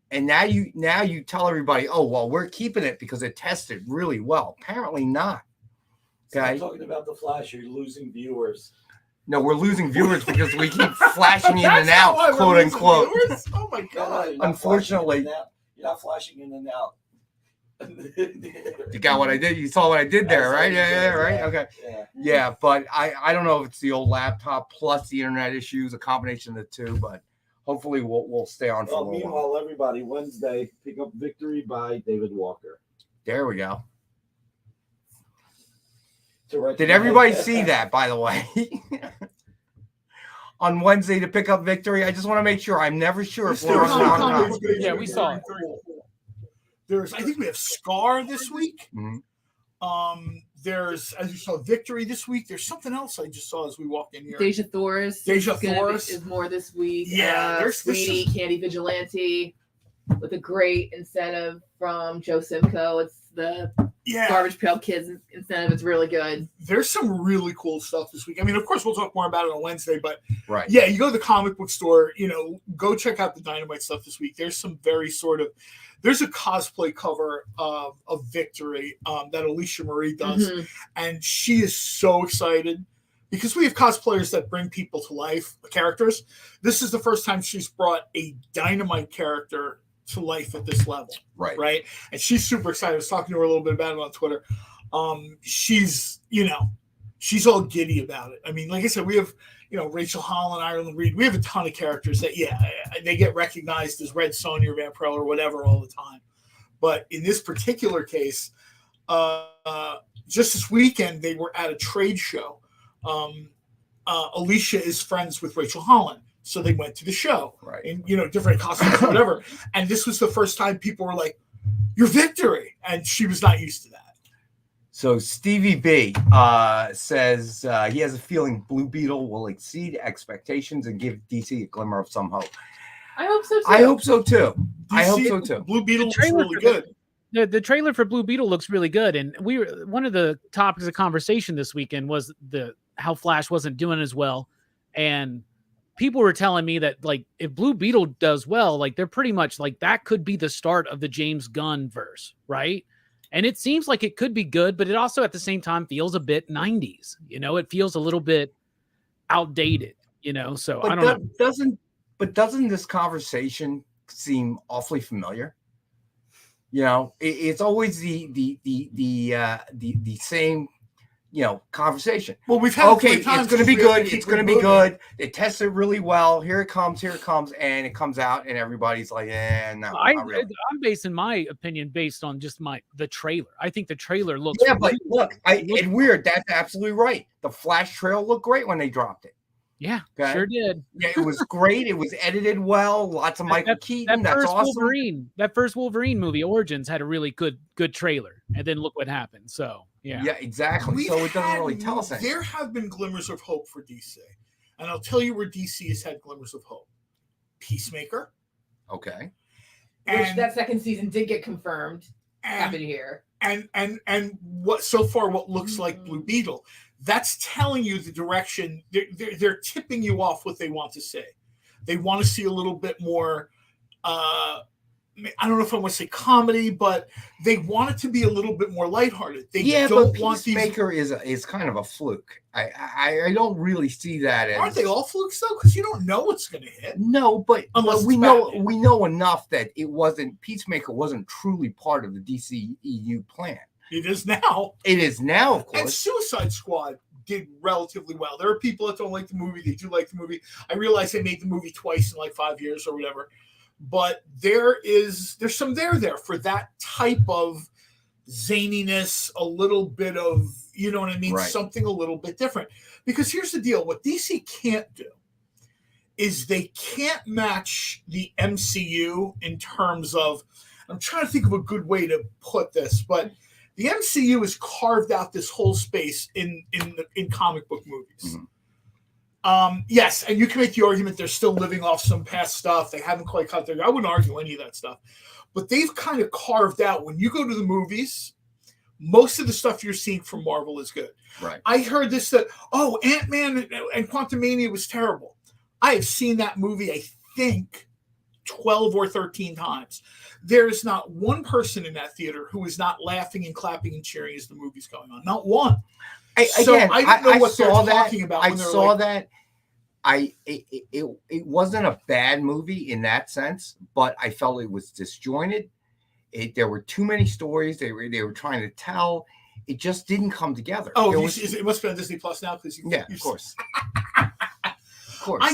And now you tell everybody, oh, well, we're keeping it because it tested really well. Apparently not. Okay. I'm talking about the Flash. You're losing viewers. No, we're losing viewers because we keep flashing in and out, quote unquote. Viewers? Oh my God. Unfortunately. You're not flashing in and out. You got what I did? You saw what I did there, right? Yeah, right? Okay. Yeah, but I don't know if it's the old laptop plus the internet issues, a combination of the two, but hopefully we'll stay on for a little while. Meanwhile, everybody, Wednesday, Pick Up Victory by David Walker. There we go. Did everybody see that, by the way? On Wednesday to Pick Up Victory? I just want to make sure. I'm never sure if we're on. Yeah, we saw it. I think we have Scar this week. Mm-hmm. There's, as you saw, Victory this week. There's something else I just saw as we walked in here. Deja Thoris. Is more this week. Yeah, there's Sweetie, Candy Vigilante, with a great incentive from Joe Simcoe. It's the Garbage Pail Kids incentive. It's really good. There's some really cool stuff this week. I mean, of course, we'll talk more about it on Wednesday, but Right. yeah, you go to the comic book store, go check out the Dynamite stuff this week. There's some very there's a cosplay cover of Victory that Alicia Marie does, and she is so excited because we have cosplayers that bring people to life, characters. This is the first time she's brought a Dynamite character to life at this level. Right. And she's super excited. I was talking to her a little bit about it on Twitter. She's all giddy about it. I mean, like I said, we have, Rachel Holland, Ireland Reed. We have a ton of characters that, they get recognized as Red Sonja or Vampirella or whatever all the time. But in this particular case, just this weekend, they were at a trade show. Alicia is friends with Rachel Holland. So they went to the show, right? In different costumes or whatever. And this was the first time people were like, "You're Victory," and she was not used to that. So Stevie B says he has a feeling Blue Beetle will exceed expectations and give DC a glimmer of some hope. I hope so too. I hope so too. Blue Beetle looks really good. The trailer for Blue Beetle looks really good, and one of the topics of conversation this weekend was how Flash wasn't doing as well, and people were telling me that, like, if Blue Beetle does well, like, they're pretty much like that could be the start of the James Gunn verse, right? And it seems like it could be good, but it also at the same time feels a bit 90s. It feels a little bit outdated, so but I don't know. Doesn't this conversation seem awfully familiar? It's always the same conversation. Well, we've had it's going to be good. It's going to be good. They test it really well. Here it comes, and it comes out, and everybody's like, "No, not really." I'm basing my opinion based on just the trailer. I think the trailer looks. Yeah, but look, it's weird. That's absolutely right. The Flash trail looked great when they dropped it. Yeah, okay? Sure did. Yeah, it was great. It was edited well. Lots of Michael Keaton. That's awesome. That first Wolverine movie, Origins, had a really good trailer, and then look what happened. So yeah, exactly. So it doesn't really tell us anything. There have been glimmers of hope for DC, and I'll tell you where DC has had glimmers of hope. Peacemaker. Okay. Which that second season did get confirmed. Happy to hear. And what so far what looks like Blue Beetle. That's telling you the direction. They're tipping you off what they want to say. They want to see a little bit more. I don't know if I want to say comedy, but they want it to be a little bit more lighthearted. They don't want Peacemaker is kind of a fluke. I don't really see that as. Aren't they all flukes though? Because you don't know what's going to hit. No, but unless we know enough that Peacemaker wasn't truly part of the DCEU plan. It is now. It is now, of course. And Suicide Squad did relatively well. There are people that don't like the movie. They do like the movie. I realize they made the movie twice in like 5 years or whatever. But there's some there for that type of zaniness, a little bit of, you know what I mean? Right. Something a little bit different. Because here's the deal. What DC can't do is they can't match the MCU in terms of, I'm trying to think of a good way to put this, but the MCU has carved out this whole space in comic book movies. Mm-hmm. Yes, and you can make the argument they're still living off some past stuff. They haven't quite cut their. I wouldn't argue any of that stuff, but they've kind of carved out. When you go to the movies, most of the stuff you're seeing from Marvel is good. Right. I heard this that Ant-Man and Quantumania was terrible. I have seen that movie, I think, 12 or 13 times. There is not one person in that theater who is not laughing and clapping and cheering as the movie's going on. Not one. I don't know what they're talking about. I saw that. It wasn't a bad movie in that sense, but I felt it was disjointed. There were too many stories they were trying to tell. It just didn't come together. Oh, it must be on Disney Plus now because of course. Of course. I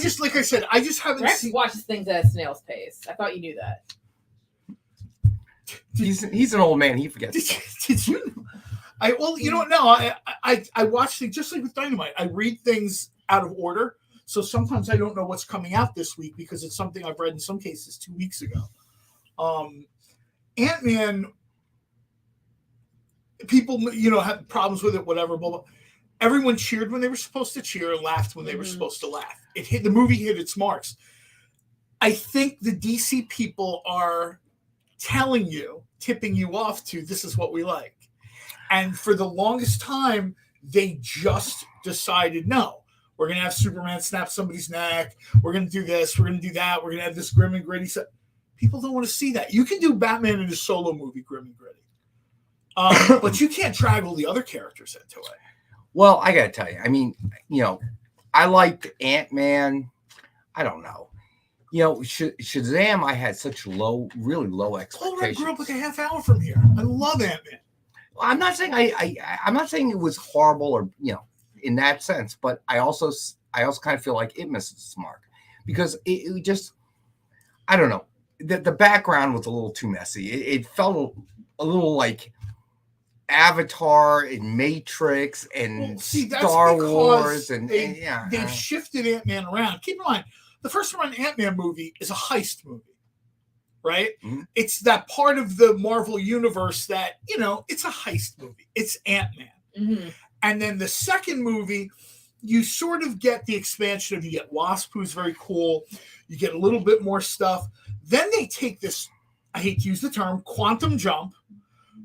just haven't Rex seen. watches things at a snail's pace. I thought you knew that. He's an old man. He forgets. Did you? You know what? No, I watch things just like with Dynamite. I read things out of order, so sometimes I don't know what's coming out this week because it's something I've read in some cases 2 weeks ago. Ant-Man. people, have problems with it, whatever, blah, blah. Everyone cheered when they were supposed to cheer and laughed when they were supposed to laugh. The movie hit its marks. I think the DC people are tipping you off to this is what we like. And for the longest time, they just decided, no, we're going to have Superman snap somebody's neck. We're going to do this. We're going to do that. We're going to have this grim and gritty stuff. People don't want to see that. You can do Batman in a solo movie, grim and gritty. But you can't drag all the other characters into it. Well, I got to tell you, I mean, I liked Ant-Man. I don't know. Shazam, I had such really low expectations. I grew up like a half hour from here. I love Ant-Man. Well, I'm not saying I'm not saying it was horrible or in that sense, but I also kind of feel like it misses its mark because it just, I don't know, the background was a little too messy. It felt a little like Avatar and Matrix and Star Wars they've shifted Ant-Man around. Keep in mind, the first run Ant-Man movie is a heist movie, right? Mm-hmm. It's that part of the Marvel universe that, it's a heist movie. It's Ant-Man. Mm-hmm. And then the second movie, you sort of get the expansion of, you get Wasp, who's very cool. You get a little bit more stuff. Then they take this, I hate to use the term, quantum jump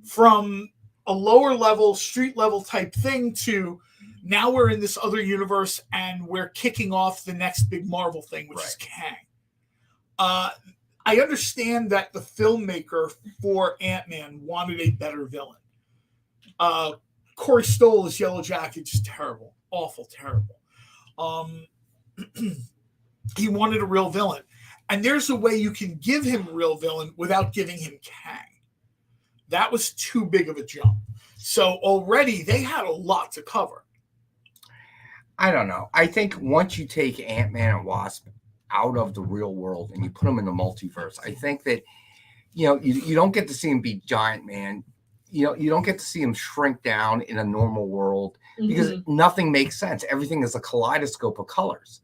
from a lower level, street level type thing to now we're in this other universe and we're kicking off the next big Marvel thing, which is Kang. I understand that the filmmaker for Ant-Man wanted a better villain. Corey Stoll as Yellow Jacket, just terrible, awful, terrible. He wanted a real villain. And there's a way you can give him a real villain without giving him Kang. That was too big of a jump. So already they had a lot to cover. I don't know. I think once you take Ant-Man and Wasp out of the real world and you put them in the multiverse, I think that, you don't get to see him be Giant Man. You don't get to see him shrink down in a normal world because nothing makes sense. Everything is a kaleidoscope of colors.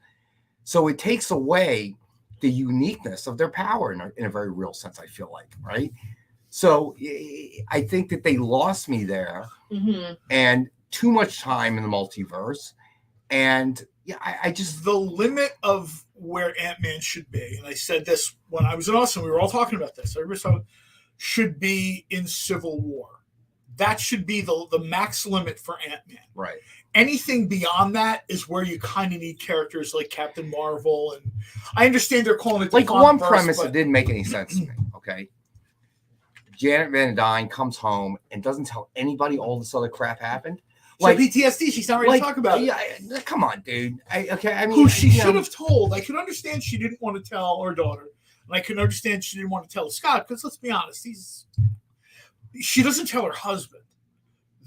So it takes away the uniqueness of their power in a very real sense, I feel like, right? So I think that they lost me there and too much time in the multiverse. And I just... The limit of where Ant-Man should be, and I said this when I was in Austin, we were all talking about this, should be in Civil War. That should be the max limit for Ant-Man. Right. Anything beyond that is where you kind of need characters like Captain Marvel. And I understand they're calling it... Like one premise that didn't make any sense to me, okay? Janet Van Dyne comes home and doesn't tell anybody all this other crap happened. Like PTSD, she's not ready to talk about it. Yeah, come on, dude. Who she should have told. I could understand she didn't want to tell her daughter. And I could understand she didn't want to tell Scott, because let's be honest, she doesn't tell her husband.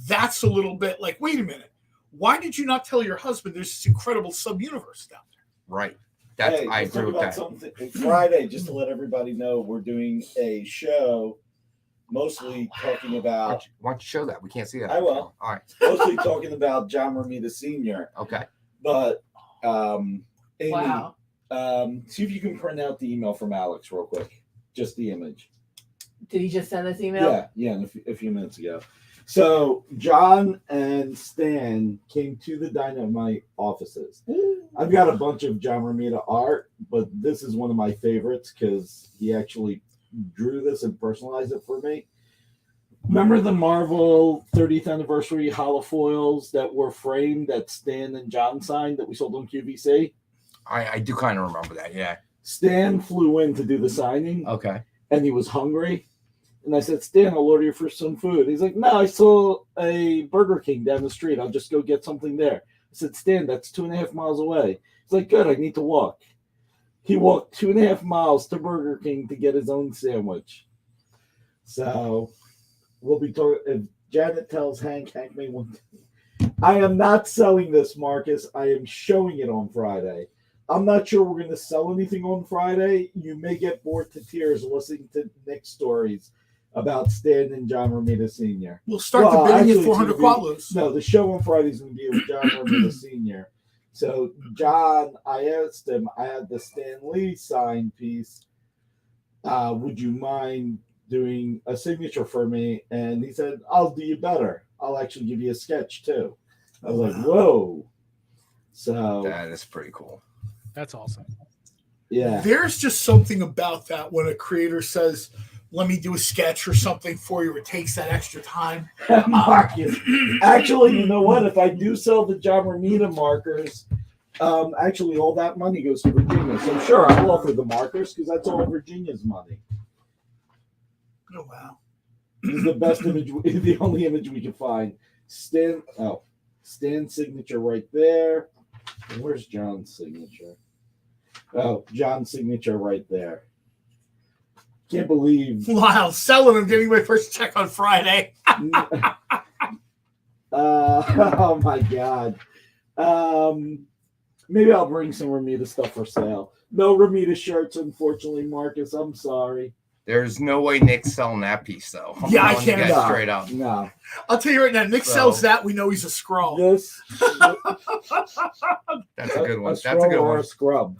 That's a little bit like, wait a minute. Why did you not tell your husband there's this incredible sub-universe down there? Right. I agree with that. Friday, just to let everybody know, we're doing a show mostly talking about... Why don't you show that? We can't see that. I will. All right. Mostly talking about John Romita Sr. Okay. But, Amy, wow. See if you can print out the email from Alex real quick. Just the image. Did he just send this email? Yeah, a few minutes ago. So, John and Stan came to the Dynamite offices. I've got a bunch of John Romita art, but this is one of my favorites because he actually drew this and personalized it for me. Remember the Marvel 30th anniversary holofoils that were framed that Stan and John signed that we sold on QVC? I do kind of remember that, yeah. Stan flew in to do the signing. Okay. And he was hungry. And I said, Stan, I'll order you for some food. He's like, no, I saw a Burger King down the street. I'll just go get something there. I said, Stan, that's 2.5 miles away. He's like, good, I need to walk. He walked 2.5 miles to Burger King to get his own sandwich. So we'll be talking. If Janet tells Hank may want. I am not selling this, Marcus. I am showing it on Friday. I'm not sure we're going to sell anything on Friday. You may get bored to tears listening to Nick's stories about Stan and John Romita Sr. We'll start the bidding at 400 quadros. No, the show on Friday is going to be with John Romita Sr. So, John, I asked him, I had the Stan Lee signed piece. Would you mind doing a signature for me, and he said, "I'll do you better. I'll actually give you a sketch too." I was like, "Whoa!" So That is pretty cool. That's awesome. yeah, There's just something about that when a creator says, "Let me do a sketch or something for you." It takes that extra time. Marcus. Actually, you know what? If I do sell the John Romita markers, actually all that money goes to Virginia. So sure, I'll offer the markers because that's all Virginia's money. Oh wow! This is the best image, the only image we can find. Stan's signature right there. And where's John's signature? Oh, John's signature right there. Can't believe. Wow, selling. I'm getting my first check on Friday. Oh my God. Maybe I'll bring some Romita stuff for sale. No Romita shirts, unfortunately, Marcus. I'm sorry. There's no way Nick's selling that piece, though. I'm Yeah, I telling you can't. guys straight up. No. I'll tell you right now, Nick sells that. We know he's a scroll. This. That's a good one. That's a scrub good or one. a scrub.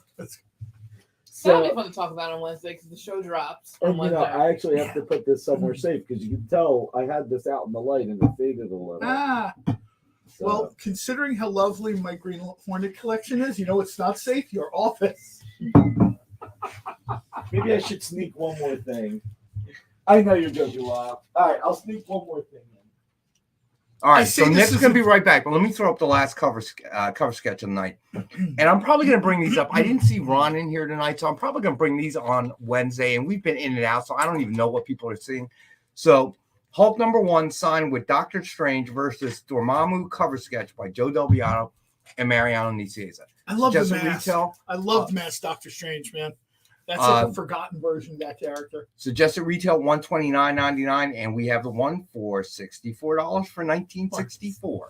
That'll be fun to talk about on Wednesday because the show drops on And you know, Wednesday. I actually have to put this somewhere safe because you can tell I had this out in the light and it faded a little. So, Well, considering how lovely my Green Hornet collection is, you know it's not safe? Your office. maybe I should sneak one more thing. I know you're going to laugh. All right, I'll sneak one more thing in. All I right, say so this Nick's is going to a- be right back, but let me throw up the last cover sketch of the night. And I'm probably going to bring these up. I didn't see Ron in here tonight, so I'm probably going to bring these on Wednesday. And we've been in and out, so I don't even know what people are seeing. So Hulk #1 signed with Doctor Strange versus Dormammu cover sketch by Joe Del Biano and Mariano Nicieza. I love Just the at mask. retail. I love the mask Doctor Strange, man. That's like a forgotten version of that character. Suggested retail $129.99, and we have the one for $64 for 1964.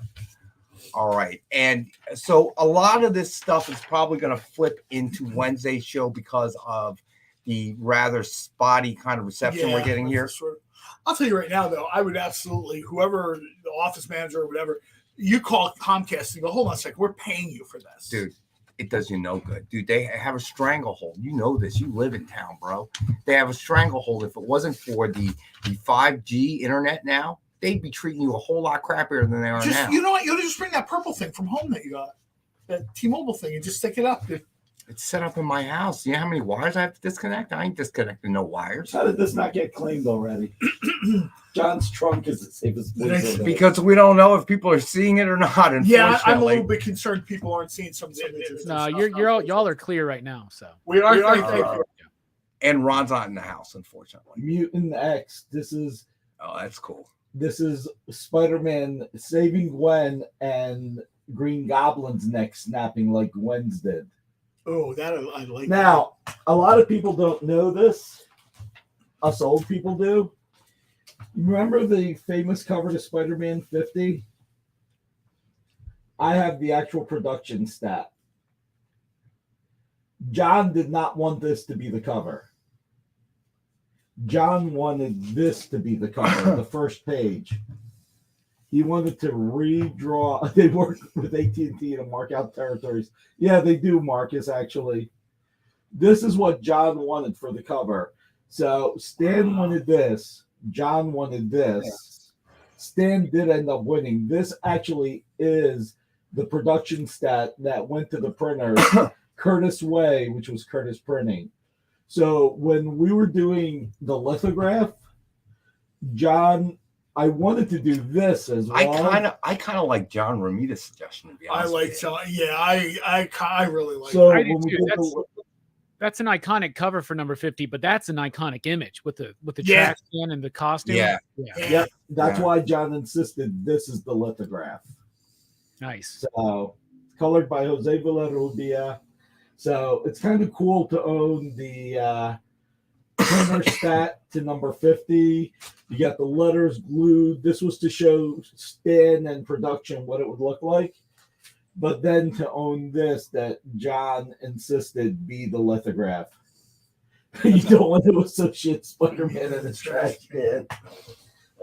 All right, and so a lot of this stuff is probably going to flip into Wednesday's show because of the rather spotty kind of reception we're getting here. I'll tell you right now, though, I would absolutely, whoever the office manager or whatever, you call Comcast and go, hold on a second, we're paying you for this. Dude, it does you no good. Dude, they have a stranglehold. You know this. You live in town, bro. They have a stranglehold. If it wasn't for the 5G internet now, they'd be treating you a whole lot crappier than they are now. You know what? You just bring that purple thing from home that you got, that T-Mobile thing, and just stick it up. It's set up in my house. You know how many wires I have to disconnect? I ain't disconnecting no wires. How did this not get claimed already? John's trunk is the safest place. Because we don't know if people are seeing it or not. Yeah, I'm a little bit concerned people aren't seeing some of the images. No, y'all are clear right now. So We are. Thank you. And Ron's not in the house, unfortunately. Mutant X. This is that's cool. This is Spider-Man saving Gwen and Green Goblin's neck snapping like Gwen's did. Oh, that I like. Now, a lot of people don't know this. Us old people do. Remember the famous cover to Spider-Man 50? I have the actual production stat. John did not want this to be the cover. John wanted this to be the cover, the first page. He wanted to redraw. They worked with AT&T to mark out territories. Yeah, they do, Marcus, actually. This is what John wanted for the cover. So Stan wanted this. John wanted this. Stan did end up winning. This actually is the production stat that went to the printers. Curtis Way, which was Curtis Printing. So when we were doing the lithograph, John, I wanted to do this as well. I kind of like John Romita's suggestion, to be honest. I like John. Yeah, I really like. So I when do we too. did That's an iconic cover for number 50, but that's an iconic image with the Yeah. trash can and the costume. Yeah. Yep, that's why John insisted this is the lithograph. Nice. So colored by Jose Villarrubia. So it's kind of cool to own the printer stat to number 50. You got the letters glued. This was to show Stan and production what it would look like. But then to own this, that John insisted be the lithograph. You don't want to associate Spider-Man and a trash can.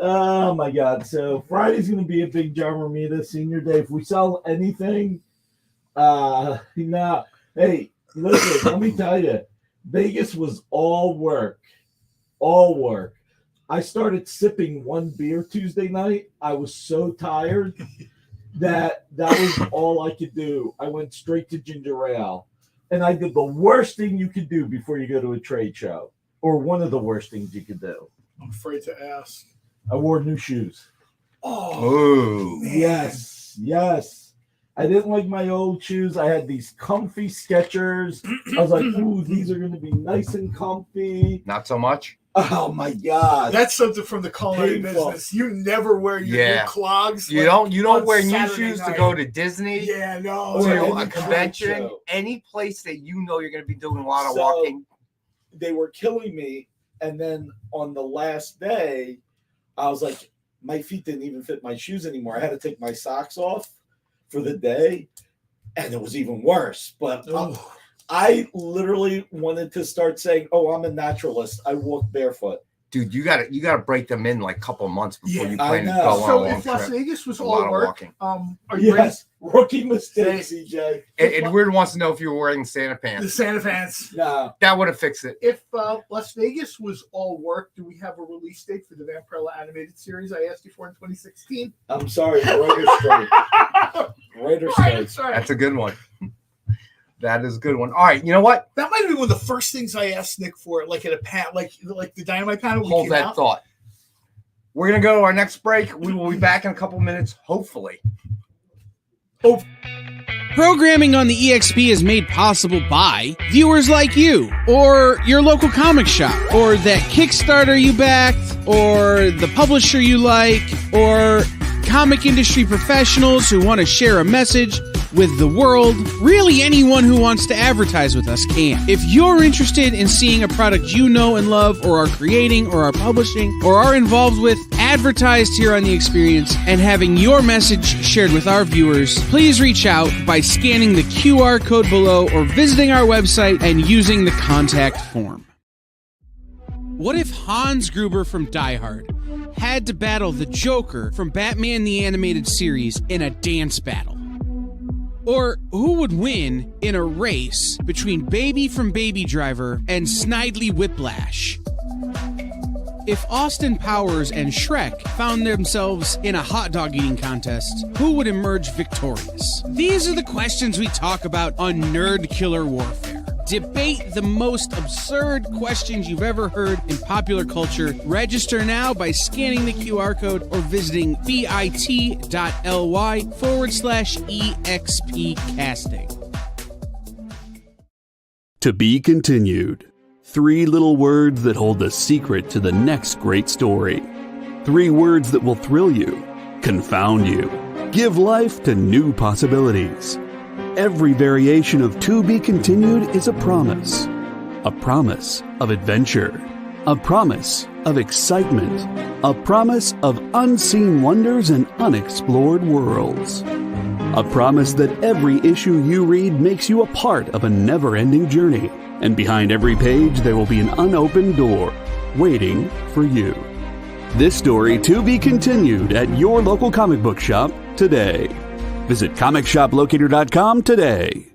Oh my God. So Friday's going to be a big John Romita senior day. If we sell anything, hey, listen, let me tell you, Vegas was all work. All work. I started sipping one beer Tuesday night. I was so tired that was all I could do. I went straight to ginger ale. And I did the worst thing you could do before you go to a trade show, or one of the worst things you could do. I'm afraid to ask. I wore new shoes. Oh, yes. I didn't like my old shoes. I had these comfy Skechers. I was like, ooh, these are going to be nice and comfy. not so much. Oh my God. That's something from the culinary Painful. business. You never wear your new clogs. You like, don't on wear new Saturday shoes night. to go to Disney. Yeah, no. Or To any a trade convention, show. any place that you know you're going to be doing a lot of So, walking. They were killing me. And then on the last day, I was like, my feet didn't even fit my shoes anymore. I had to take my socks off for the day. And it was even worse. But I literally wanted to start saying, oh, I'm a naturalist. I walk barefoot. Dude, you gotta break them in like a couple of months before Yeah, you I plan to know. go on a So long if Las trip. Vegas was A lot all of work, walking. are you ready? Yes, rookie mistake, CJ. Edward wants to know if you were wearing Santa The pants. Santa pants. No, That would have fixed it. If Las Vegas was all work, do we have a release date for the Vampirella animated series I asked you for in 2016? I'm sorry, writer's strike. Writer's strike. Sorry. That's a good one. That is a good one. All right, you know what? That might have been one of the first things I asked Nick for, like at a like the Dynamite panel. when we Hold came that out. thought. We're gonna go to our next break. We will be back in a couple minutes, hopefully. Programming on the EXP is made possible by viewers like you, or your local comic shop, or that Kickstarter you backed, or the publisher you like, or comic industry professionals who want to share a message with the world. Really, anyone who wants to advertise with us can. If you're interested in seeing a product you know and love, or are creating, or are publishing, or are involved with, advertised here on The Experience, and having your message shared with our viewers, please reach out by scanning the QR code below or visiting our website and using the contact form. What if Hans Gruber from Die Hard had to battle the Joker from Batman the Animated Series in a dance battle? Or who would win in a race between Baby from Baby Driver and Snidely Whiplash? If Austin Powers and Shrek found themselves in a hot dog eating contest, who would emerge victorious? These are the questions we talk about on Nerd Killer Warfare. Debate the most absurd questions you've ever heard in popular culture. Register now by scanning the QR code or visiting bit.ly/EXP casting. To be continued. 3 little words that hold the secret to the next great story. 3 words that will thrill you, confound you, give life to new possibilities. Every variation of To Be Continued is a promise of adventure, a promise of excitement, a promise of unseen wonders and unexplored worlds. A promise that every issue you read makes you a part of a never-ending journey. And behind every page, there will be an unopened door waiting for you. This story to be continued at your local comic book shop today. Visit comicshoplocator.com today.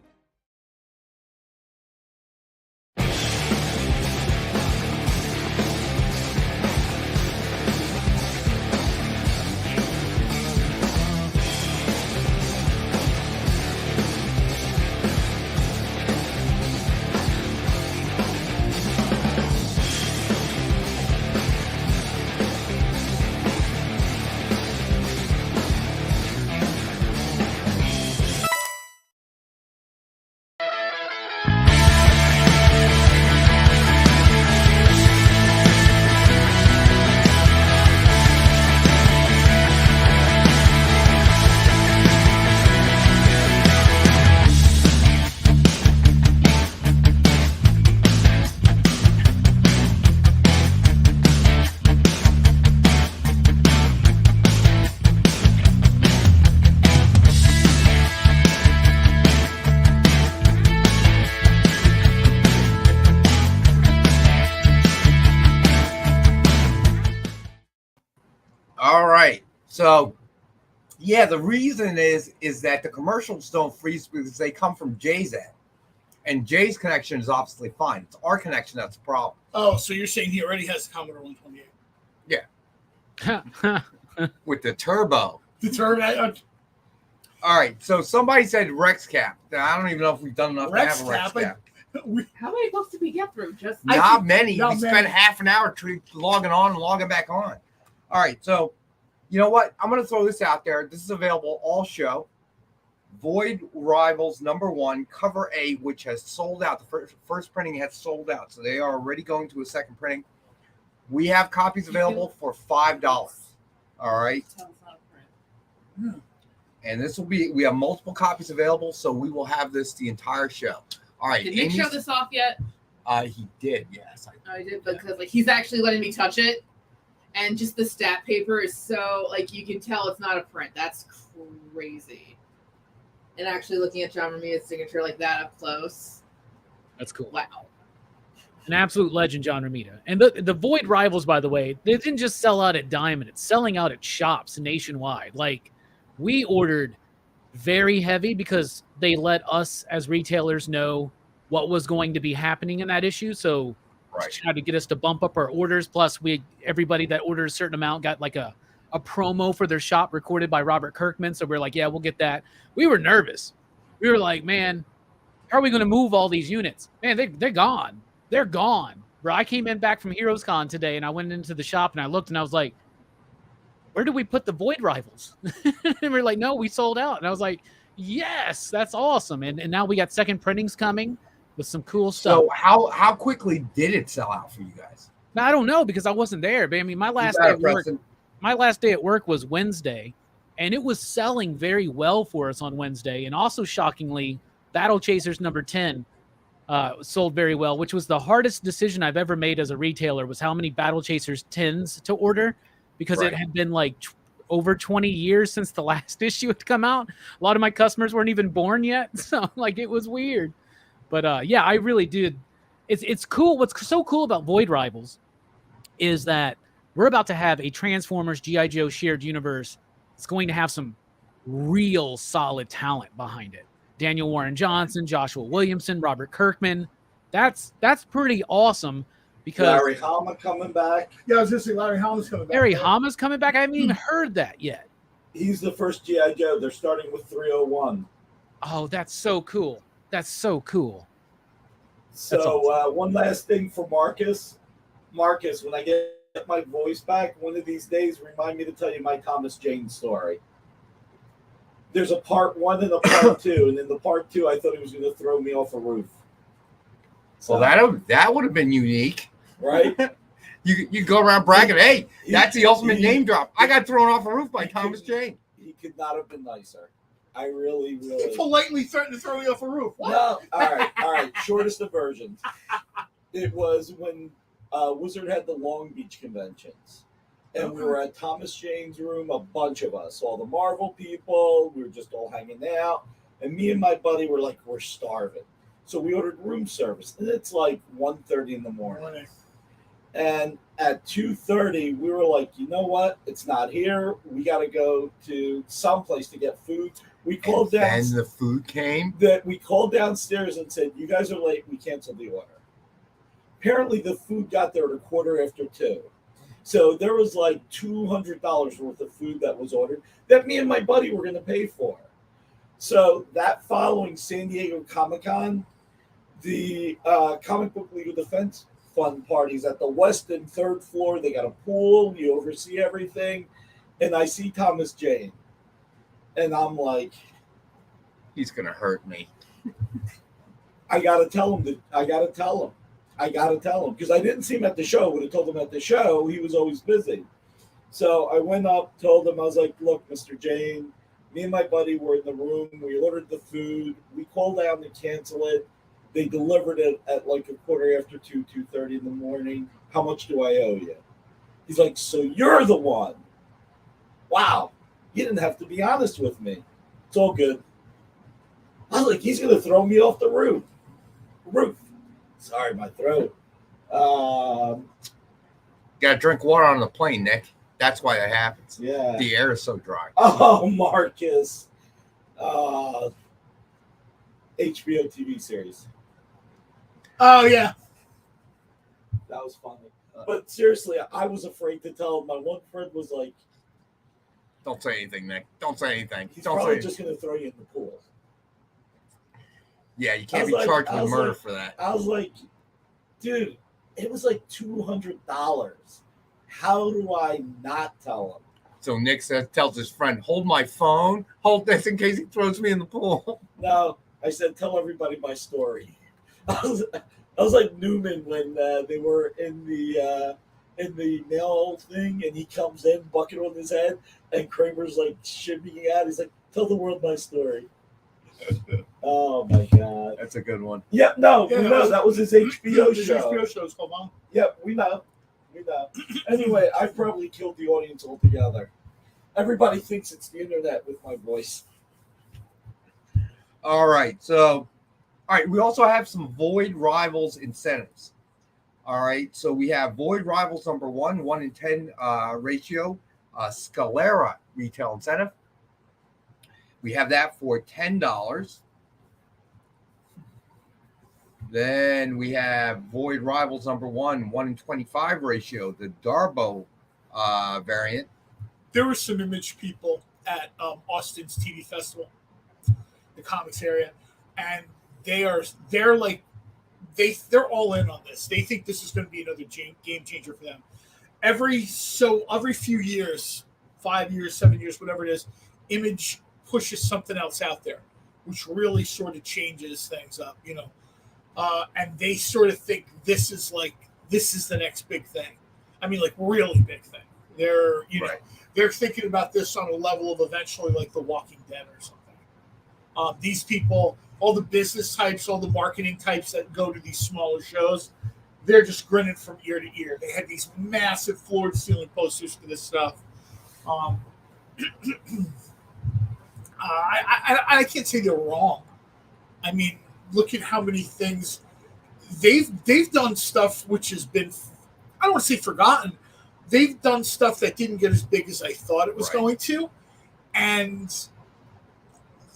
All right. So, yeah, the reason is that the commercials don't freeze because they come from Jay's end. And Jay's connection is obviously fine. It's our connection that's the problem. Oh, so you're saying he already has the Commodore 128? with the turbo. The turbo. All right, so somebody said Rex Cap. Now, I don't even know if we've done enough Rex to have a Rex Cap, Cap. How many books did we get through? Just Not many. not We many. spent half an hour logging on and logging back on. All right, so you know what? I'm going to throw this out there. This is available all show. Void Rivals #1, cover A, which has sold out. The first printing has sold out, so they are already going to a second printing. We have copies available for $5. All right. And this will be, we have multiple copies available, so we will have this the entire show. All right. Did Nick show this off yet? He did, yes. I did, because like he's actually letting me touch it. And just the stat paper is so, like, you can tell it's not a print. That's crazy. And actually looking at John Romita's signature like that up close. That's cool. Wow. An absolute legend, John Romita. And the Void Rivals, by the way, they didn't just sell out at Diamond. It's selling out at shops nationwide. Like, we ordered very heavy because they let us as retailers know what was going to be happening in that issue. So tried to get us to bump up our orders. Plus, everybody that ordered a certain amount got like a promo for their shop recorded by Robert Kirkman. So we're like, yeah, we'll get that. We were nervous. We were like, man, how are we going to move all these units? Man, they're gone. They're gone. Bro, I came back from Heroes Con today and I went into the shop and I looked and I was like, where do we put the Void Rivals? And we're like, no, we sold out. And I was like, yes, that's awesome. And now we got second printings coming with some cool stuff. So how quickly did it sell out for you guys? Now, I don't know because I wasn't there. But I mean, my last day at work was Wednesday, and it was selling very well for us on Wednesday. And also, shockingly, Battle Chasers #10 sold very well, which was the hardest decision I've ever made as a retailer, was how many Battle Chasers 10s to order, because it had been like over 20 years since the last issue had come out. A lot of my customers weren't even born yet. So like, it was weird. But yeah, I really did. It's cool. What's so cool about Void Rivals is that we're about to have a Transformers G.I. Joe shared universe. It's going to have some real solid talent behind it. Daniel Warren Johnson, Joshua Williamson, Robert Kirkman. That's pretty awesome. Because Larry Hama coming back. Yeah, I was just saying Larry Hama's coming back. Larry Hama's coming back? I haven't even heard that yet. He's the first G.I. Joe. They're starting with 301. Oh, that's so cool. That's so cool. So awesome. One last thing for Marcus. Marcus, when I get my voice back, one of these days, remind me to tell you my Thomas Jane story. There's a part 1 and a part 2, and in the part 2, I thought he was going to throw me off a roof. So that would have been unique, right? you go around bragging, hey, that's the ultimate name drop. I got thrown off a roof by Thomas Jane. He could not have been nicer. I really. He politely threatened to throw me off a roof. What? No, all right. Shortest of versions. It was when Wizard had the Long Beach conventions. And we were at Thomas Jane's room, a bunch of us, all the Marvel people. We were just all hanging out. And me and my buddy were like, we're starving. So we ordered room service. And it's like 1:30 in the morning. And at 2:30, we were like, you know what? It's not here. We got to go to someplace to get food. We called down. And the food came? We called downstairs and said, you guys are late. We canceled the order. Apparently, the food got there at 2:15. So there was like $200 worth of food that was ordered that me and my buddy were going to pay for. So that following San Diego Comic-Con, the Comic Book League of Defense Fund parties at the West and 3rd floor. They got a pool. You oversee everything. And I see Thomas Jane. And I'm like, he's going to hurt me. I got to tell him. Because I didn't see him at the show. I would have told him at the show. He was always busy. So I went up, told him, I was like, look, Mr. Jane, me and my buddy were in the room. We ordered the food. We called down to cancel it. They delivered it at like 2:15, 2:30 in the morning. How much do I owe you? He's like, so you're the one. Wow. You didn't have to be honest with me. It's all good. I was like, he's going to throw me off the roof. Sorry, my throat. Got to drink water on the plane, Nick. That's why that happens. Yeah. The air is so dry. Oh, Marcus. HBO TV series. Oh, yeah. That was funny. But seriously, I was afraid to tell him. My one friend was like, Don't say anything, Nick. Don't say anything. he's Don't probably say just going to throw you in the pool. Yeah, you can't I be was like- charged I with was murder like- for that. I was like, dude, it was like $200. How do I not tell him? So Nick tells his friend, hold my phone, hold this in case he throws me in the pool. No, I said, tell everybody my story. I was like Newman when they were in the mail thing, and he comes in, bucket on his head, and Kramer's like shimmying out. He's like, tell the world my story. Oh my god. That's a good one. Yep, no, Yeah, we know that was his HBO His show. HBO show's called Mom. Yep, we know. We know. Anyway, I've probably killed the audience altogether. Everybody thinks it's the internet with my voice. All right. So, all right. We also have some Void Rivals incentives. All right. So we have Void Rivals number 1 in 10 ratio, Scalera retail incentive. We have that for $10. Then we have Void Rivals number 1 in 25 ratio, the Darbo variant. There were some Image people at Austin's TV festival, the comics area, and they're all in on this. They think this is going to be another game changer for them. Every few years, 5 years, 7 years, whatever it is, Image pushes something else out there, which really sort of changes things up, and they sort of think this is the next big thing. I mean, like really big thing. They're Right. They're thinking about this on a level of eventually like The Walking Dead or something. These people, all the business types, all the marketing types that go to these smaller shows, they're just grinning from ear to ear. They had these massive floor-to-ceiling posters for this stuff. I can't say they're wrong. I mean, look at how many things they've done stuff which has been, I don't want to say forgotten. They've done stuff that didn't get as big as I thought it was going to, and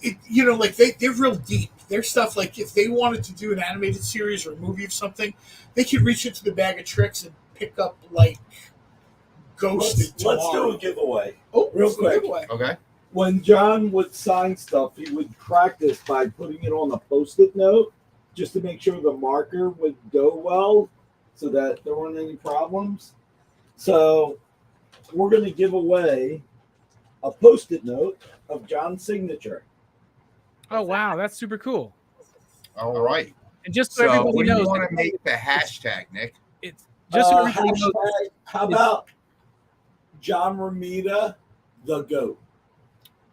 they're real deep. Their stuff, like if they wanted to do an animated series or a movie of something, they could reach into the bag of tricks and pick up like Ghosted. Let's do a giveaway. Oh, real quick. Okay. When John would sign stuff, he would practice by putting it on a Post-it note just to make sure the marker would go well so that there weren't any problems. So we're going to give away a Post-it note of John's signature. Oh wow, that's super cool. All right. And just so So everybody what do you knows, want to make the hashtag, Nick? it's just so everybody knows. Hashtag, how about John Romita, the GOAT?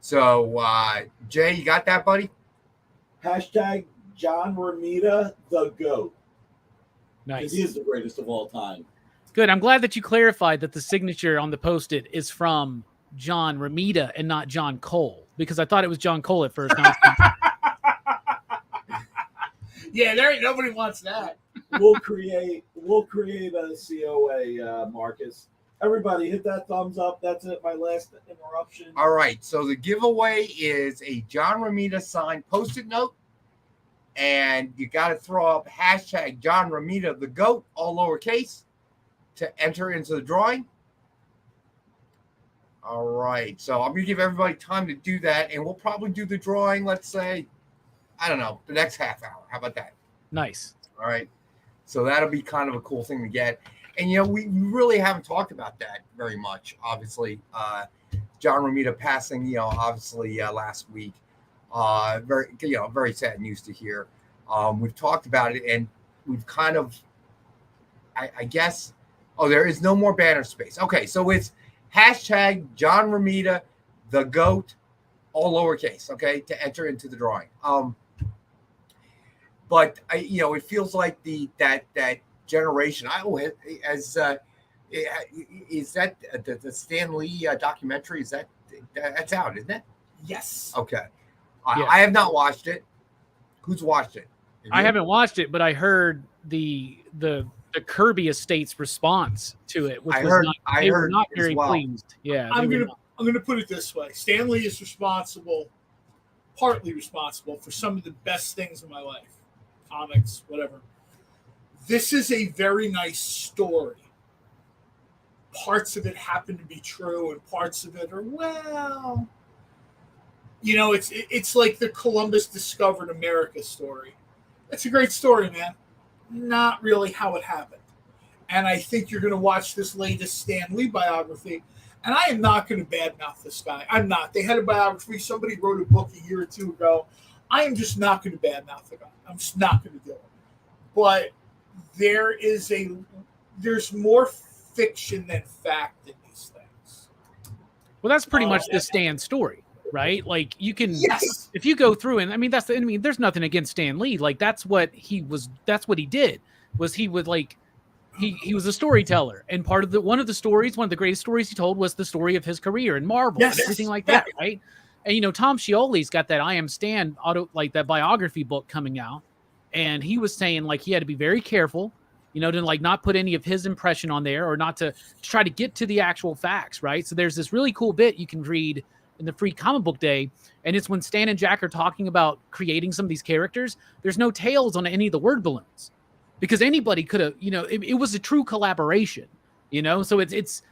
So, Jay, you got that, buddy? Hashtag John Romita, the GOAT. Nice. Because he is the greatest of all time. Good. I'm glad that you clarified that the signature on the Post-it is from John Romita and not John Cole, because I thought it was John Cole at first. Yeah, there ain't nobody wants that. We'll create a COA, Marcus. Everybody hit that thumbs up. That's it. My last interruption. All right. So the giveaway is a John Romita signed Post-it note. And you got to throw up hashtag John Romita, the GOAT, all lowercase, to enter into the drawing. All right. So I'm going to give everybody time to do that. And we'll probably do the drawing, let's say, I don't know, the next half hour. How about that? Nice. All right. So that'll be kind of a cool thing to get. And, we really haven't talked about that very much, obviously. John Romita passing, obviously last week. Very sad news to hear. We've talked about it, and we've kind of, I guess, there is no more banner space. Okay, so it's hashtag John Romita, the GOAT, all lowercase, okay, to enter into the drawing. But it feels like that generation. Is that the Stan Lee documentary? That's out, isn't it? Yes. Okay. Yeah. I have not watched it. Who's watched it? I haven't watched it, but I heard the Kirby estate's response to it, which they were not very pleased. Yeah, I'm gonna put it this way: Stan Lee is partly responsible for some of the best things in my life, comics, whatever. This is a very nice story. parts of it happen to be true and parts of it are, well, you know, it's like the Columbus discovered America story. It's a great story, man. Not really how it happened. And I think you're going to watch this latest Stan Lee biography. And I am not going to badmouth this guy. I'm not. They had a biography. Somebody wrote a book a year or two ago. I am just not going to badmouth the guy. I'm just not going to do it. But there's more fiction than fact in these things. Well, that's pretty much the Stan story, right? Like you can, yes. If you go through, and I mean, there's nothing against Stan Lee. Like that's what he did. Was he would like, he was a storyteller, and one of the greatest stories he told was the story of his career in Marvel and everything like that, right? And you know, Tom Scioli's got that I Am Stan that biography book coming out, and he was saying like he had to be very careful, you know, to like not put any of his impression on there or not to try to get to the actual facts, right? So there's this really cool bit you can read in the free comic book day, and it's when Stan and Jack are talking about creating some of these characters. There's no tails on any of the word balloons, because anybody could have, you know, it was a true collaboration, you know? So it's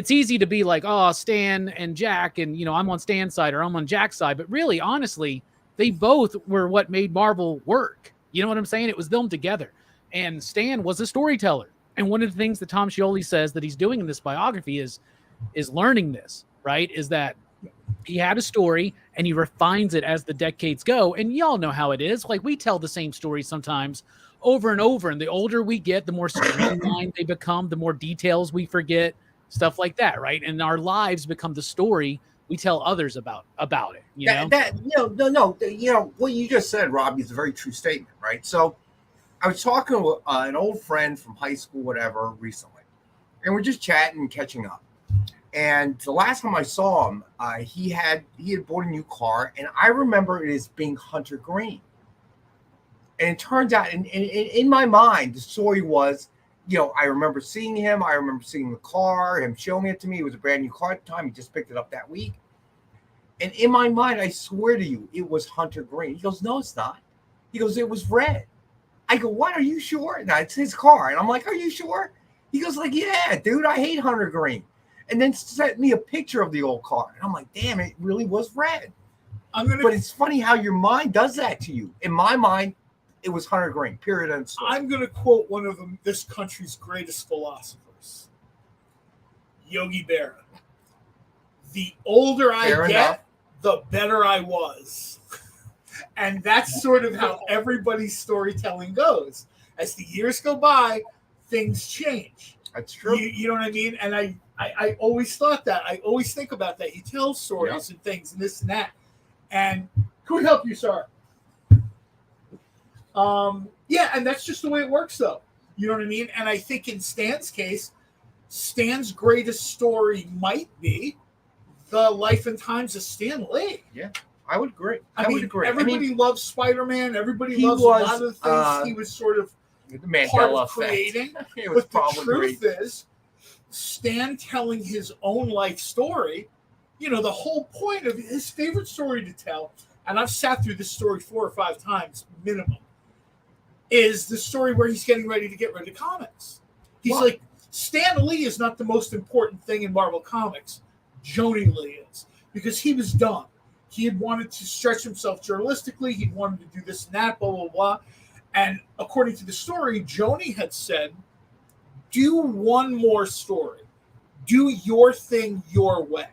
easy to be like, oh, Stan and Jack, and, you know, I'm on Stan's side or I'm on Jack's side. But really, honestly, they both were what made Marvel work. You know what I'm saying? It was them together. And Stan was a storyteller. And one of the things that Tom Scioli says that he's doing in this biography is learning this, right? Is that he had a story and he refines it as the decades go. And y'all know how it is. Like we tell the same story sometimes over and over. And the older we get, the more streamlined they become, the more details we forget, stuff like that, right? And our lives become the story we tell others about it. You know, what you just said, Robbie, is a very true statement, right? So I was talking with an old friend from high school, whatever, recently, and we're just chatting and catching up. And the last time I saw him, he had bought a new car, and I remember it as being Hunter Green. And it turns out, in my mind, the story was, you know, I remember seeing him. I remember seeing the car, him showing it to me. It was a brand new car at the time. He just picked it up that week. And in my mind, I swear to you, it was Hunter Green. He goes, no, it's not. He goes, it was red. I go, what? Are you sure? No, it's his car. And I'm like, are you sure? He goes like, yeah, dude, I hate Hunter Green. And then sent me a picture of the old car. And I'm like, damn, it really was red. But it's funny how your mind does that to you. In my mind, it was Hunter Green, period. And I'm going to quote one of this country's greatest philosophers, Yogi Berra. The older I get, the better I was. And that's sort of how everybody's storytelling goes. As the years go by, things change. That's true. You know what I mean? And I always thought that. I always think about that. He tells stories and things and this and that. And could we help you, sir? And that's just the way it works, though. You know what I mean? And I think in Stan's case, Stan's greatest story might be the life and times of Stan Lee. Yeah, I would agree. Everybody loves Spider-Man. Everybody loves a lot of the things he was sort of part of creating. But the truth is, Stan telling his own life story, you know, the whole point of his favorite story to tell, and I've sat through this story 4 or 5 times minimum, is the story where he's getting ready to get rid of comics. He's like, Stan Lee is not the most important thing in Marvel Comics. Joni Lee is. Because he was done. He had wanted to stretch himself journalistically. He wanted to do this and that, blah, blah, blah. And according to the story, Joni had said, do one more story. Do your thing your way.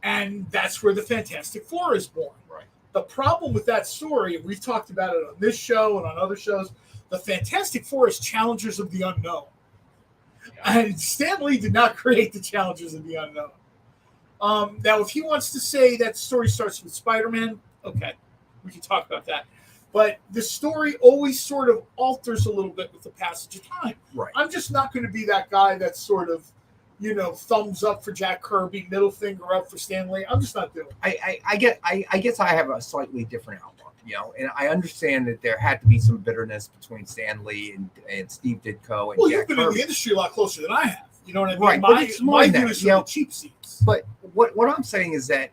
And that's where the Fantastic Four is born. Right. The problem with that story, and we've talked about it on this show and on other shows, the Fantastic Four is challengers of the unknown. Yeah. And Stan Lee did not create the challengers of the unknown. Now, if he wants to say that story starts with Spider-Man, okay, we can talk about that. But the story always sort of alters a little bit with the passage of time. Right. I'm just not going to be that guy that's sort of, you know, thumbs up for Jack Kirby, middle finger up for Stan Lee. I'm just not doing it. I guess I have a slightly different outlook, you know, and I understand that there had to be some bitterness between Stan Lee and Steve Ditko and Jack you've been Kirby. in the industry a lot closer than I have. You know what I mean? Right, but it's more my than view that, is you know, sort of cheap seats. But what I'm saying is that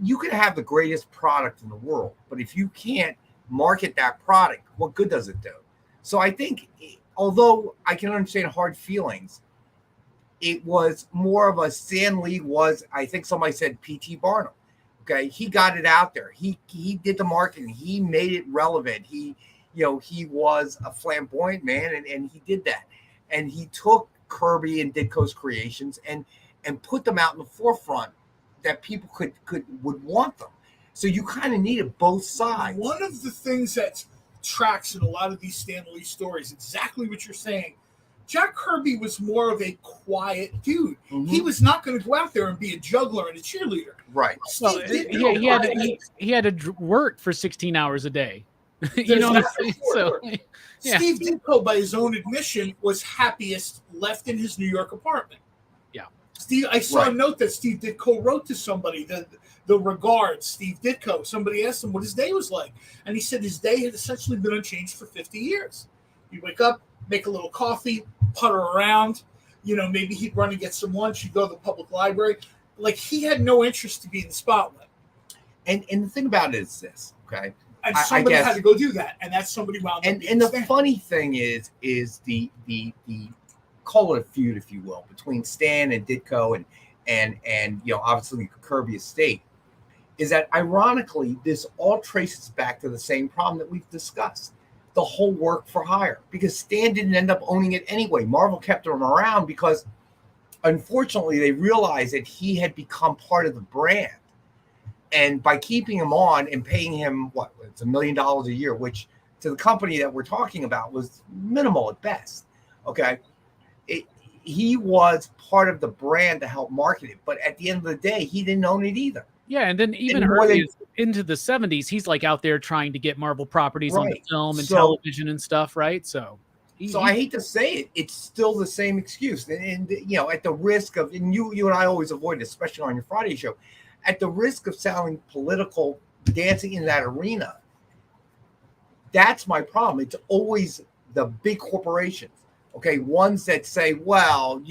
you can have the greatest product in the world, but if you can't market that product, what good does it do? So I think, although I can understand hard feelings, it was more of a Stan Lee was, I think somebody said P.T. Barnum. Okay, he got it out there. He did the marketing. He made it relevant. He was a flamboyant man, and he did that. And he took Kirby and Ditko's creations and put them out in the forefront that people would want them. So you kind of needed both sides. One of the things that tracks in a lot of these Stan Lee stories, exactly what you're saying. Jack Kirby was more of a quiet dude. Mm-hmm. He was not going to go out there and be a juggler and a cheerleader. Right. Well, he had to work for 16 hours a day. You know what I'm saying? So, yeah. Steve Ditko, by his own admission, was happiest left in his New York apartment. Yeah. I saw a note that Steve Ditko wrote to somebody, the regards, Steve Ditko. Somebody asked him what his day was like. And he said his day had essentially been unchanged for 50 years. He'd wake up, make a little coffee, putter around. Maybe he'd run and get some lunch. He'd go to the public library. Like, he had no interest to be in the spotlight. And the thing about it is this, okay? And somebody had to go do that, and that somebody wound up. And the funny thing is the call it a feud, if you will, between Stan and Ditko and obviously Kirby estate, is that ironically this all traces back to the same problem that we've discussed, the whole work for hire, because Stan didn't end up owning it anyway. Marvel kept him around because unfortunately they realized that he had become part of the brand. And by keeping him on and paying him, it's $1 million a year, which to the company that we're talking about was minimal at best. Okay. He was part of the brand to help market it. But at the end of the day, he didn't own it either. Yeah. And then even early into the 70s, he's like out there trying to get Marvel properties on the film and television and stuff. Right. So I hate to say it, it's still the same excuse. And at the risk of, and you and I always avoid it, especially on your Friday show, at the risk of sounding political, dancing in that arena, that's my problem. It's always the big corporations, okay, ones that say, well,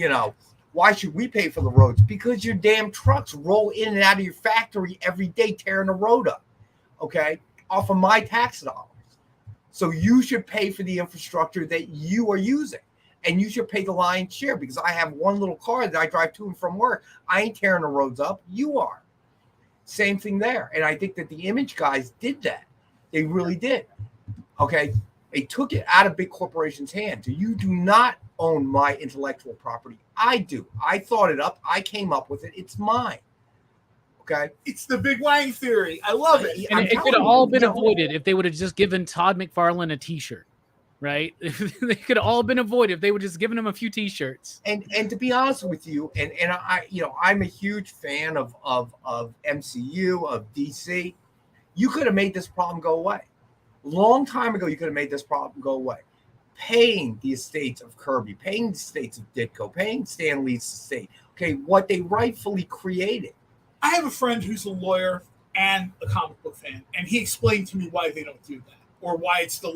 why should we pay for the roads? Because your damn trucks roll in and out of your factory every day tearing the road up, okay, off of my tax dollars. So you should pay for the infrastructure that you are using. And you should pay the lion's share because I have one little car that I drive to and from work. I ain't tearing the roads up. You are. Same thing there. And I think that the Image guys did that. They really did. Okay. They took it out of big corporations' hands. You do not own my intellectual property. I do. I thought it up. I came up with it. It's mine. Okay. It's the Big Wang theory. I love it. And it could have all been avoided if they would have just given Todd McFarlane a t-shirt. Right? They could have all been avoided if they would just given him a few t-shirts. And to be honest with you, and I, I'm a huge fan of MCU, of DC. You could have made this problem go away. Long time ago, you could have made this problem go away. Paying the estates of Kirby, paying the estates of Ditko, paying Stan Lee's estate. Okay, what they rightfully created. I have a friend who's a lawyer and a comic book fan, and he explained to me why they don't do that. Or why it's the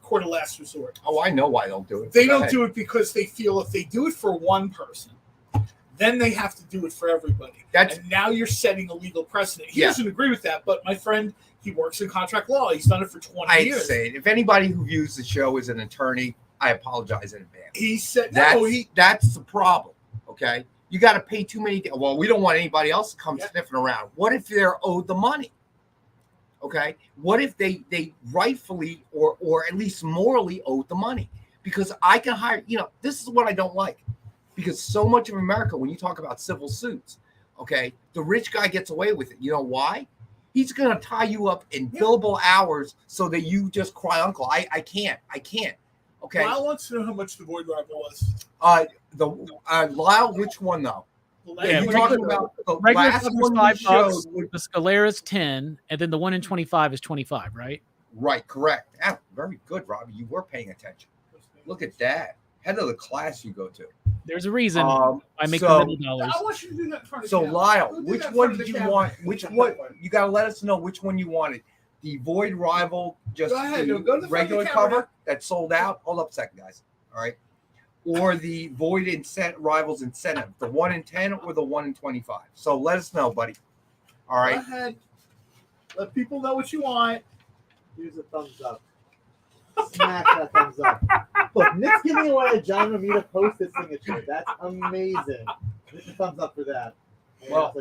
court of last resort. Oh, I know why they don't do it. They don't do it because they feel if they do it for one person, then they have to do it for everybody. And now you're setting a legal precedent. He doesn't agree with that, but my friend, he works in contract law. He's done it for 20 years. I say it. If anybody who views the show as an attorney, I apologize in advance. He said, that's the problem, okay? You got to pay too many. Well, we don't want anybody else to come sniffing around. What if they're owed the money? Okay, what if they rightfully or at least morally owed the money? Because I can hire, this is what I don't like. Because so much of America, when you talk about civil suits, okay, the rich guy gets away with it. You know why? He's going to tie you up in billable hours so that you just cry uncle. I can't. Okay. Lyle wants to know how much the Void Rival was. Lyle, which one though? Yeah, you're talking about the regular last one $5, the Scalera's 10, and then the one in 25 is 25, right? Right, correct. Ah, very good, Robbie. You were paying attention. Look at that. Head of the class you go to. There's a reason I make the middle dollars. I want you to do that in front of So, Lyle, which one did you want? Which one? You got to let us know which one you wanted. The Void Rival, just go to the regular cover that sold out. Hold up a second, guys. All right. Or the Void Rivals Incentive, the 1 in 10 or the 1 in 25. So let us know, buddy. All right. Go ahead. Let people know what you want. Use a thumbs up. Smash that thumbs up. Look, Nick's giving away a John Romita Post-it signature. That's amazing. Hit the thumbs up for that. Well,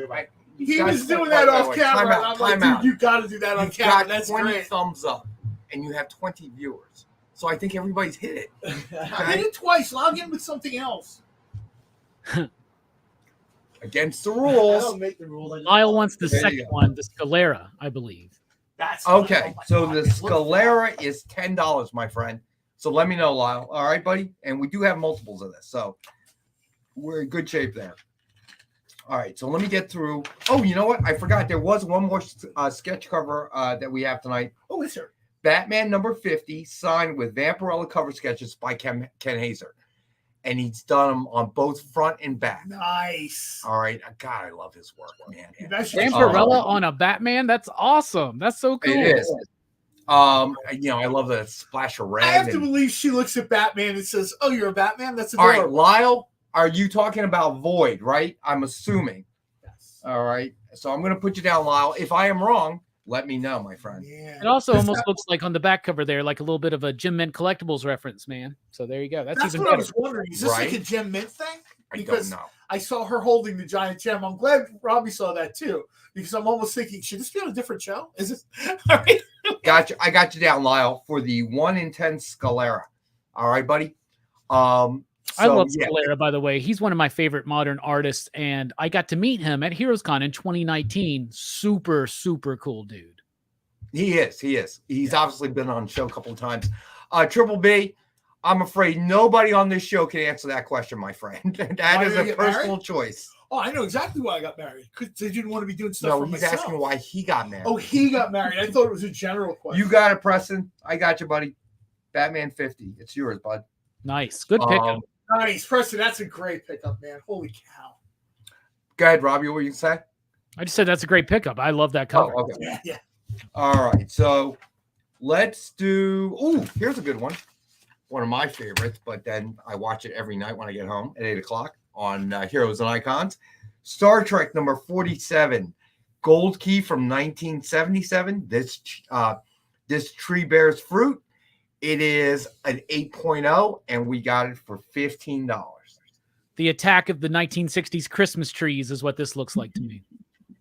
he was doing that off camera. And I'm like, dude, you got to do that on camera. That's 20 great. thumbs up, and you have 20 viewers. So I think everybody's hit it. I hit it twice. Log in with something else. Against the I rules. don't make the rules. Lyle wants the There you second go. one, the Scalera, I believe. That's Okay, oh my so God, the it looks Scalera is $10, my friend. So let me know, Lyle. All right, buddy? And we do have multiples of this. So we're in good shape there. All right, so let me get through. Oh, you know what? I forgot. There was one more sketch cover that we have tonight. Oh, is there? Batman number 50, signed with Vampirella cover sketches by Ken Hazer. And he's done them on both front and back. Nice. All right. God, I love his work, man. That's just- Vampirella on a Batman? That's awesome. That's so cool. It is. I love the splash of red. I have to and- believe she looks at Batman and says, "Oh, you're a Batman? That's All adorable." right, Lyle, are you talking about Void, right? I'm assuming. Yes. All right. So I'm going to put you down, Lyle. If I am wrong, let me know, my friend. Yeah. It also This almost guy- looks like on the back cover there, like a little bit of a Jim Mint Collectables reference, man. So there you go. That's That's even what I better. was wondering. Is this like Right? a gem mint thing? I Because don't know. I saw her holding the giant gem. I'm glad Robbie saw that too, because I'm almost thinking, should this be on a different show? Is this all right? Gotcha. I got you down, Lyle, for the 1 in 10 Scalera. All right, buddy. I love yeah. Scalera, by the way. He's one of my favorite modern artists, and I got to meet him at HeroesCon in 2019. Super, super cool dude. He is. He's obviously been on the show a couple of times. Triple B, I'm afraid nobody on this show can answer that question, my friend. That Why is did a he get personal married? choice. Oh, I know exactly why I got married. Because they didn't want to be doing stuff No, for he's myself. asking why he got married. Oh, he got married. I thought it was a general question. You got it, Preston. I got you, buddy. Batman 50. It's yours, bud. Nice. Good pickup. Nice, Preston. That's a great pickup, man. Holy cow. Go ahead, Robbie. What were you say? I just said that's a great pickup. I love that cover. Oh, okay. Yeah. All right. So let's do. Oh, here's a good one. One of my favorites, but then I watch it every night when I get home at 8 o'clock on Heroes and Icons. Star Trek number 47, Gold Key from 1977. This tree bears fruit. It is an 8.0, and we got it for $15. The attack of the 1960s Christmas trees is what this looks like to me. Do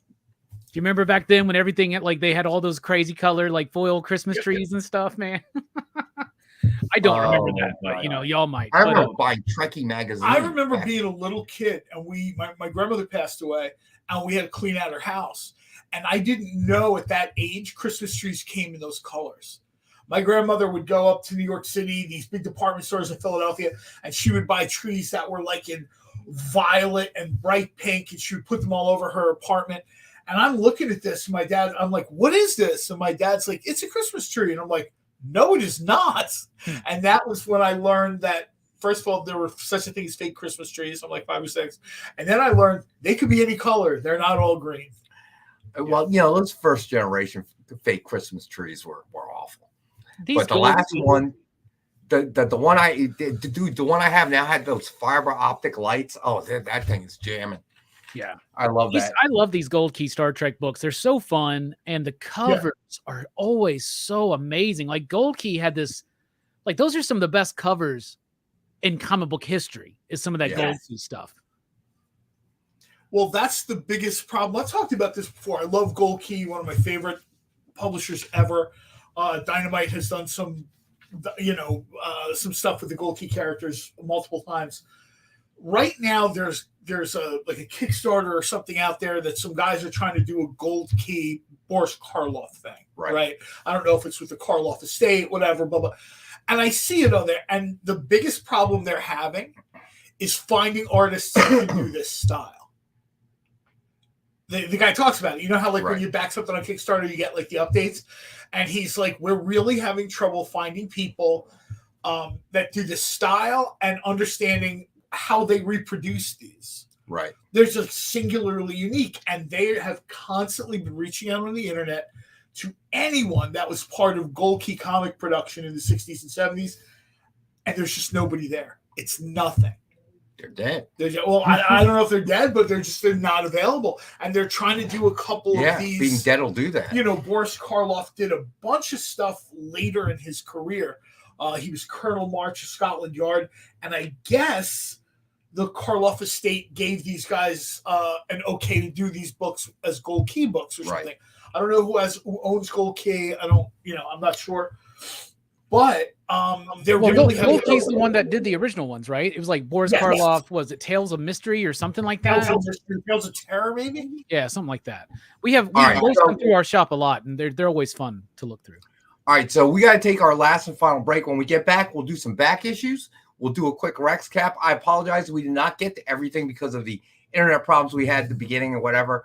you remember back then when everything like they had all those crazy color like foil Christmas trees and stuff, man? I don't remember that, but you know, y'all might. I remember buying Trekkie magazine. I remember being a little kid, and my grandmother passed away, and we had to clean out her house. And I didn't know at that age Christmas trees came in those colors. My grandmother would go up to New York City, these big department stores in Philadelphia, and she would buy trees that were like in violet and bright pink, and she would put them all over her apartment. And I'm looking at this, and my dad, I'm like, "What is this?" And my dad's like, "It's a Christmas tree." And I'm like, "No, it is not." And that was when I learned that, first of all, there were such a thing as fake Christmas trees. I'm like 5 or 6. And then I learned they could be any color. They're not all green. Well, you know, those first generation fake Christmas trees were awful. But the gold last trees- one, the one the one I have now had those fiber optic lights. Oh, that thing is jamming. Yeah, I love that. I love these Gold Key Star Trek books. They're so fun, and the covers are always so amazing. Like Gold Key had this, like those are some of the best covers in comic book history. Is some of that Gold Key stuff. Well, that's the biggest problem. I talked about this before. I love Gold Key, one of my favorite publishers ever. Dynamite has done some stuff with the Gold Key characters multiple times. Right now, there's a Kickstarter or something out there that some guys are trying to do a Gold Key Boris Karloff thing, right? I don't know if it's with the Karloff estate, whatever, blah, blah. And I see it on there. And the biggest problem they're having is finding artists who can do this style. The guy talks about it. You know how when you back something on Kickstarter, you get like the updates? And he's like, we're really having trouble finding people that do this style and understanding how they reproduce these. Right. They're just singularly unique. And they have constantly been reaching out on the internet to anyone that was part of Gold Key comic production in the 60s and 70s. And there's just nobody there. It's nothing. They're dead. Well, I don't know if they're dead, but they're not available, and they're trying to do a couple of these. Being dead will do that. Boris Karloff did a bunch of stuff later in his career. He was Colonel March of Scotland Yard, and I guess the Karloff estate gave these guys an okay to do these books as Gold Key books or something. Right. I don't know who owns Gold Key. I'm not sure. But they're really Gold Key's the one that did the original ones, right? It was like Boris Karloff. Was it Tales of Mystery or something like that? Tales of Terror, maybe. Yeah, something like that. We those come through our shop a lot, and they're always fun to look through. All right, so we got to take our last and final break. When we get back, we'll do some back issues. We'll do a quick Rex cap. I apologize, we did not get to everything because of the internet problems we had at the beginning or whatever.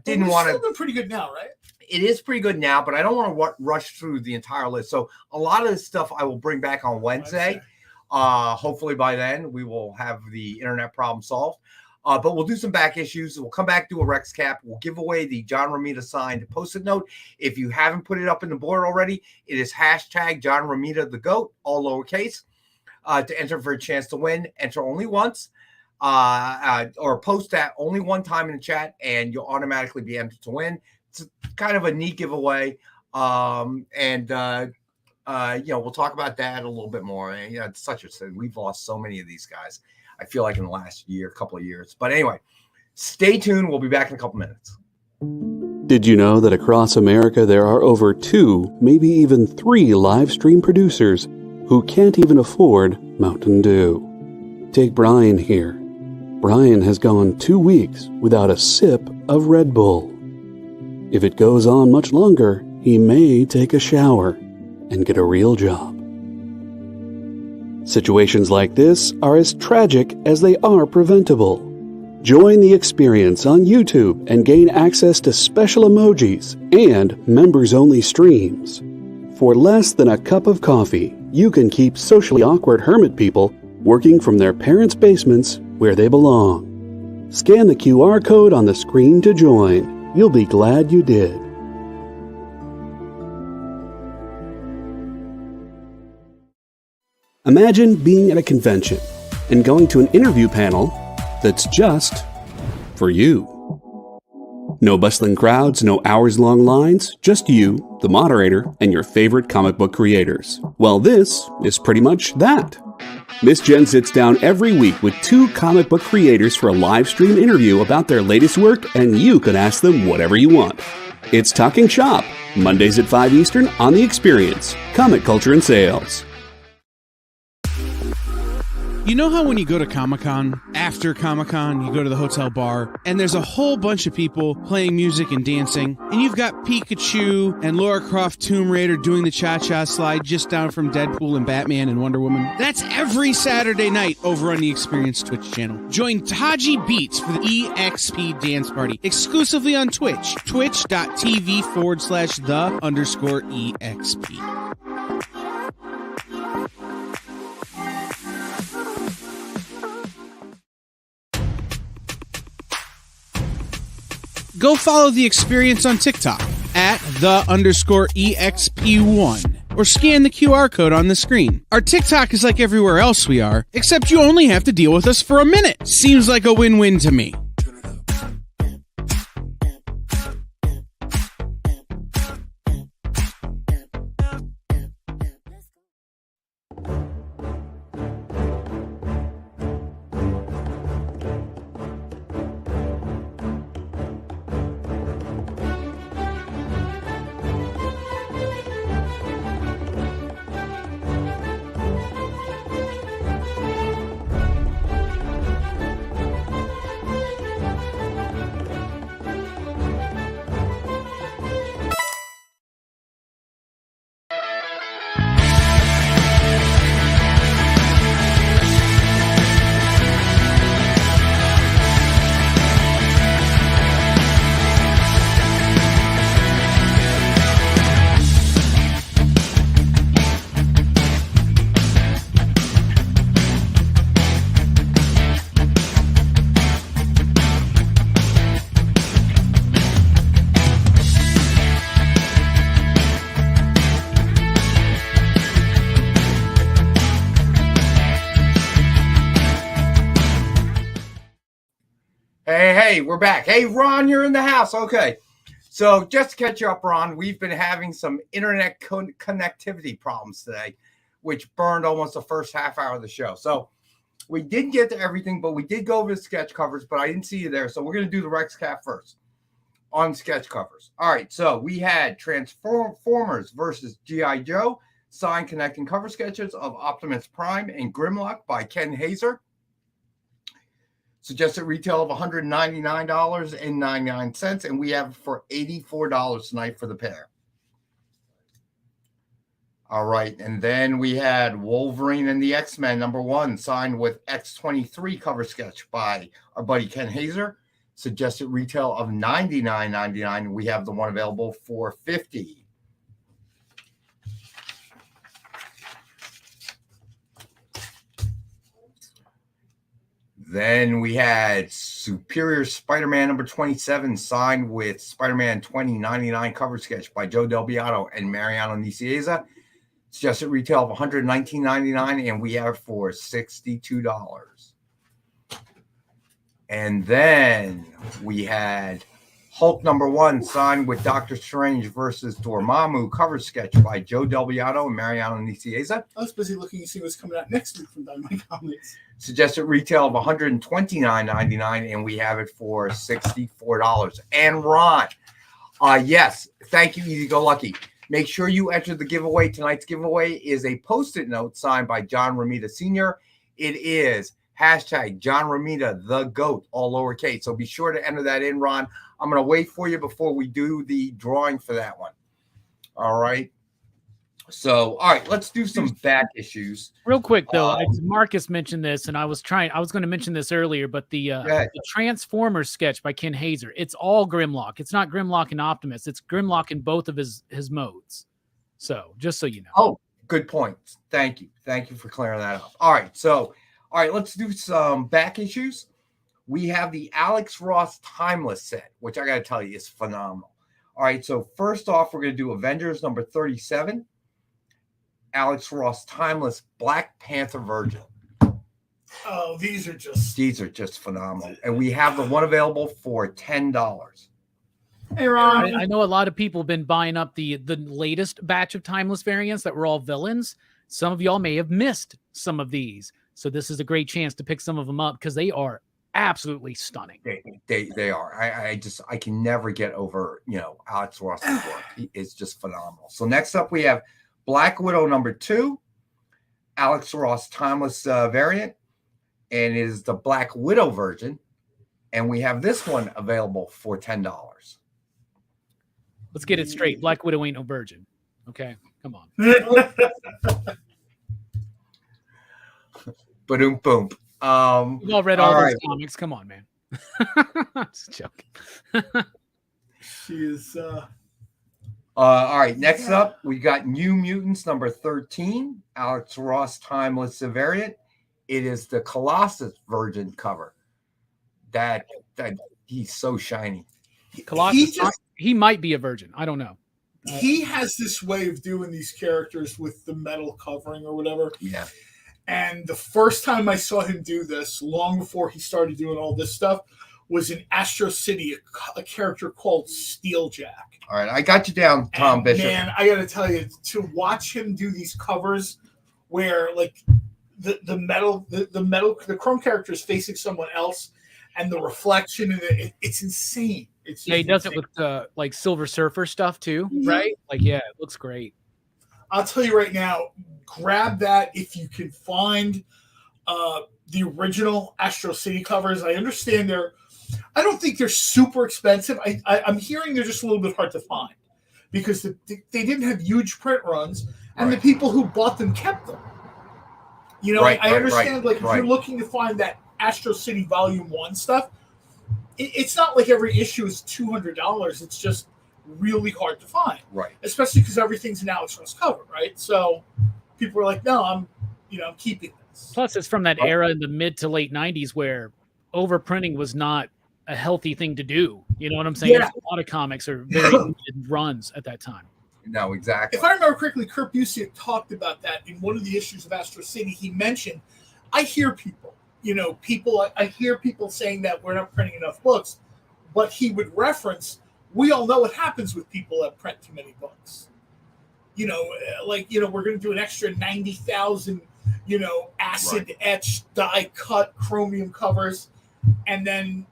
Didn't want to. It's pretty good now, right? It is pretty good now, but I don't want to rush through the entire list. So a lot of this stuff I will bring back on Wednesday. Hopefully by then we will have the internet problem solved. But we'll do some back issues. We'll come back, do a Rex cap. We'll give away the John Romita signed Post-it note. If you haven't put it up in the board already, it is hashtag John Romita the GOAT, all lowercase, to enter for a chance to win. Enter only once, or post that only one time in the chat, and you'll automatically be entered to win. It's kind of a neat giveaway. We'll talk about that a little bit more. And, it's such a thing. We've lost so many of these guys, I feel like, in the last couple of years. But anyway, stay tuned. We'll be back in a couple minutes. Did you know that across America there are over 2, maybe even 3 live stream producers who can't even afford Mountain Dew? Take Brian here. Brian has gone 2 weeks without a sip of Red Bull. If it goes on much longer, he may take a shower and get a real job. Situations like this are as tragic as they are preventable. Join the experience on YouTube and gain access to special emojis and members-only streams. For less than a cup of coffee, you can keep socially awkward hermit people working from their parents' basements where they belong. Scan the QR code on the screen to join. You'll be glad you did. Imagine being at a convention and going to an interview panel that's just for you. No bustling crowds, no hours-long lines, just you, the moderator, and your favorite comic book creators. Well, this is pretty much that. Miss Jen sits down every week with 2 comic book creators for a live stream interview about their latest work, and you can ask them whatever you want. It's Talking Shop, Mondays at 5 Eastern on The Experience, Comic Culture and Sales. You know how when you go to Comic-Con, after Comic-Con, you go to the hotel bar, and there's a whole bunch of people playing music and dancing, and you've got Pikachu and Lara Croft Tomb Raider doing the cha-cha slide just down from Deadpool and Batman and Wonder Woman? That's every Saturday night over on the Experience Twitch channel. Join Taji Beats for the EXP Dance Party, exclusively on Twitch, twitch.tv/the_EXP. Go follow The Experience on TikTok at @the_EXP1 or scan the QR code on the screen. Our TikTok is like everywhere else we are, except you only have to deal with us for a minute. Seems like a win-win to me. Hey, we're back. Hey, Ron, you're in the house. Okay. So just to catch you up, Ron, we've been having some internet connectivity problems today, which burned almost the first half hour of the show. So we didn't get to everything, but we did go over the sketch covers, but I didn't see you there. So we're going to do the Rex Cap first on sketch covers. All right. So we had Transformers versus G.I. Joe, signed connecting cover sketches of Optimus Prime and Grimlock by Ken Hazer. Suggested retail of $199.99, and we have it for $84 tonight for the pair. All right, and then we had Wolverine and the X-Men #1, signed with X-23 cover sketch by our buddy Ken Hazer. Suggested retail of $99.99. We have the one available for $50. Then we had Superior Spider-Man #27, signed with Spider-Man 2099 cover sketch by Joe Del Beato and Mariano Nicieza. Suggested retail of $119.99, and we have it for $62. And then we had Hulk #1, signed with Doctor Strange versus Dormammu cover sketch by Joe Del Beato and Mariano Nicieza. I was busy looking to see what's coming out next week from Dynamite Comics. Suggested retail of $129.99, and we have it for $64. And Ron, yes, thank you, Easy Go Lucky. Make sure you enter the giveaway. Tonight's giveaway is a Post-it note signed by John Romita Sr. It is hashtag John Romita, the GOAT, all lowercase. So be sure to enter that in, Ron. I'm going to wait for you before we do the drawing for that one. All right. So, all right, let's do some back issues. Real quick, though, Marcus mentioned this, and I was going to mention this earlier, but the Transformers sketch by Ken Hazer, it's all Grimlock. It's not Grimlock and Optimus. It's Grimlock in both of his modes. So, just so you know. Oh, good point. Thank you. Thank you for clearing that up. All right, so, let's do some back issues. We have the Alex Ross Timeless set, which I got to tell you is phenomenal. All right, so first off, we're going to do Avengers #37. Alex Ross Timeless Black Panther Virgin. Oh, these are just phenomenal. And we have the one available for $10. Hey, Ron. I know a lot of people have been buying up the latest batch of Timeless variants that were all villains. Some of y'all may have missed some of these. So this is a great chance to pick some of them up because they are absolutely stunning. They are. I can never get over, Alex Ross's work. It's just phenomenal. So next up we have Black Widow #2, Alex Ross Timeless variant, and it is the Black Widow version. And we have this one available for $10. Let's get it straight. Black Widow ain't no virgin. Okay, come on. Boom, boom. We've all read all those comics. Come on, man. Just joking. She is. All right, next up, we got New Mutants #13, Alex Ross Timeless variant. It is the Colossus version cover. That he's so shiny. Colossus, he might be a virgin. I don't know. He has this way of doing these characters with the metal covering or whatever. Yeah. And the first time I saw him do this, long before he started doing all this stuff, was in Astro City, a character called Steeljack. All right, I got you down, Tom Bishop. Man, I got to tell you, to watch him do these covers where like the chrome character is facing someone else, and the reflection in it, it's insane. He does it with like Silver Surfer stuff too, right? Like, yeah, it looks great. I'll tell you right now, grab that if you can find the original Astro City covers. I understand I don't think they're super expensive. I'm hearing they're just a little bit hard to find because they didn't have huge print runs, and the people who bought them kept them. I understand, if you're looking to find that Astro City Volume 1 stuff, it's not like every issue is $200. It's just really hard to find. Right. Especially because everything's an Alex Ross cover, right? So people are like, no, I'm keeping this. Plus, it's from that era in the mid to late 90s where overprinting was not a healthy thing to do. You know what I'm saying? Yeah. A lot of comics are very limited runs at that time. No, exactly. If I remember correctly, Kurt Busiek talked about that in one of the issues of Astro City. He mentioned, I hear people people, I hear people saying that we're not printing enough books, but he would reference, we all know what happens with people that print too many books. We're going to do an extra 90,000, acid etched, die cut chromium covers. And then,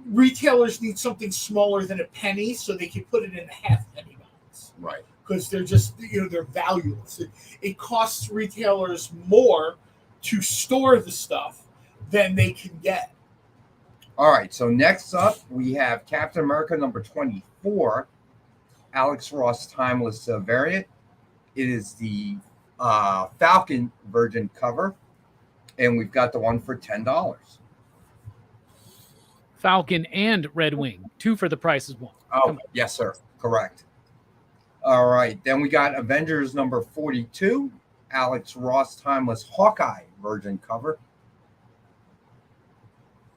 retailers need something smaller than a penny so they can put it in a half penny box. Right. Because they're just, they're valueless. It costs retailers more to store the stuff than they can get. All right. So next up, we have Captain America number 24, Alex Ross Timeless variant. It is the Falcon Virgin cover, and we've got the one for $10. Falcon and Red Wing, 2 for the price of 1. Oh, yes, sir. Correct. All right. Then we got Avengers number 42, Alex Ross Timeless Hawkeye Virgin cover.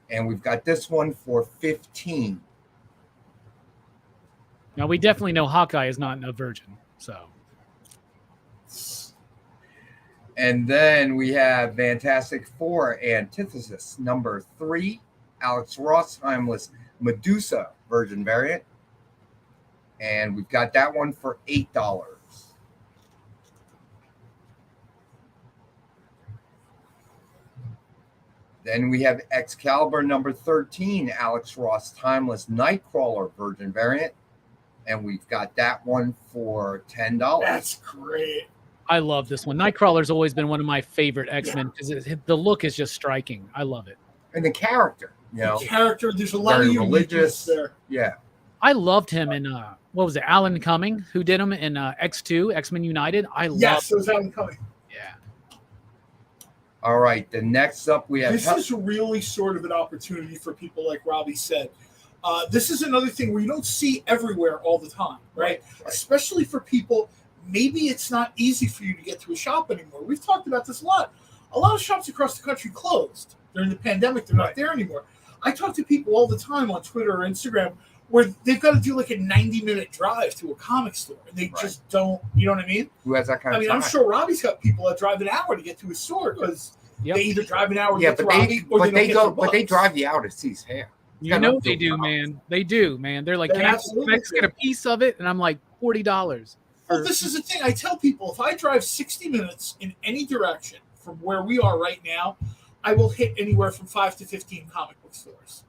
And we've got this one for $15. Now, we definitely know Hawkeye is not a virgin, so. And then we have Fantastic Four Antithesis number 3, Alex Ross Timeless Medusa Virgin variant. And we've got that one for $8. Then we have Excalibur number 13, Alex Ross Timeless Nightcrawler Virgin variant. And we've got that one for $10. That's great. I love this one. Nightcrawler's always been one of my favorite X-Men because the look is just striking. I love it. And the character, The character, there's a lot very of religious there. Yeah. I loved him in, what was it, Alan Cumming, who did him in X2, X-Men United. Yes, it was Alan Cumming. Yeah. All right. The next up we have... This is really sort of an opportunity for people like Robbie said. This is another thing where you don't see everywhere all the time, right? Especially for people, maybe it's not easy for you to get to a shop anymore. We've talked about this a lot. A lot of shops across the country closed during the pandemic. They're not there anymore. I talk to people all the time on Twitter or Instagram where they've got to do like a 90-minute drive to a comic store, and they just don't, you know what I mean? Who has that kind of time? I'm sure Robbie's got people that drive an hour to get to his store because they either drive an hour to get to Robbie or they drive the hour to see his hair. You know they do, man. They do, man. They're like, can I get a piece of it? And I'm like, $40. Well, this is the thing. I tell people, if I drive 60 minutes in any direction from where we are right now, I will hit anywhere from 5 to 15 comic book stores.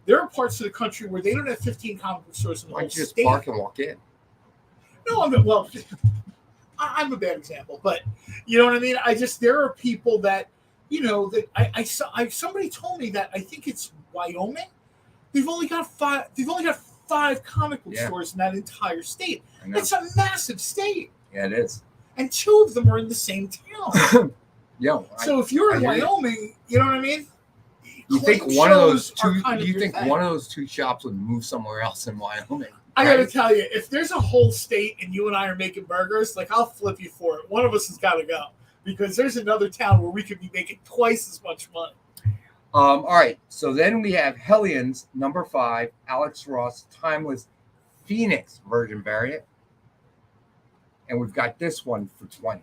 There are parts of the country where they don't have 15 comic book stores in the whole state. Why don't you just park and walk in? No, I'm a bad example, but you know what I mean? There are people that, that somebody told me that I think it's Wyoming. They've only got 5 comic book stores in that entire state. It's a massive state. Yeah, it is. And 2 of them are in the same town. So if you're in Wyoming, you know what I mean? You think one of those two shops would move somewhere else in Wyoming? I got to tell you, if there's a whole state and you and I are making burgers, I'll flip you for it. One of us has got to go because there's another town where we could be making twice as much money. All right. So then we have Hellions number 5, Alex Ross Timeless Phoenix Virgin variant. And we've got this one for $20.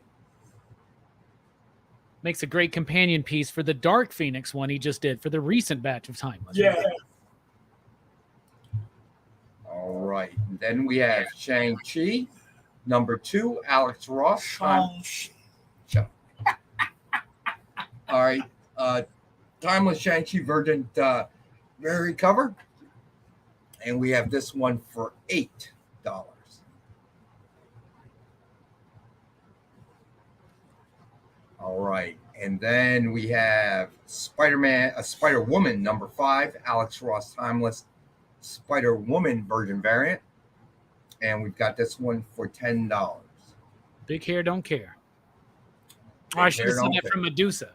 Makes a great companion piece for the Dark Phoenix one he just did for the recent batch of Timeless. Yeah. All right. And then we have Shang-Chi number 2, Alex Ross. Shang-Chi. All right. Timeless Shang-Chi Virgin variant cover. And we have this one for $8. All right. And then we have Spider-Woman number 5, Alex Ross Timeless Spider-Woman Virgin variant. And we've got this one for $10. Big hair, don't care. I should have said that from Medusa.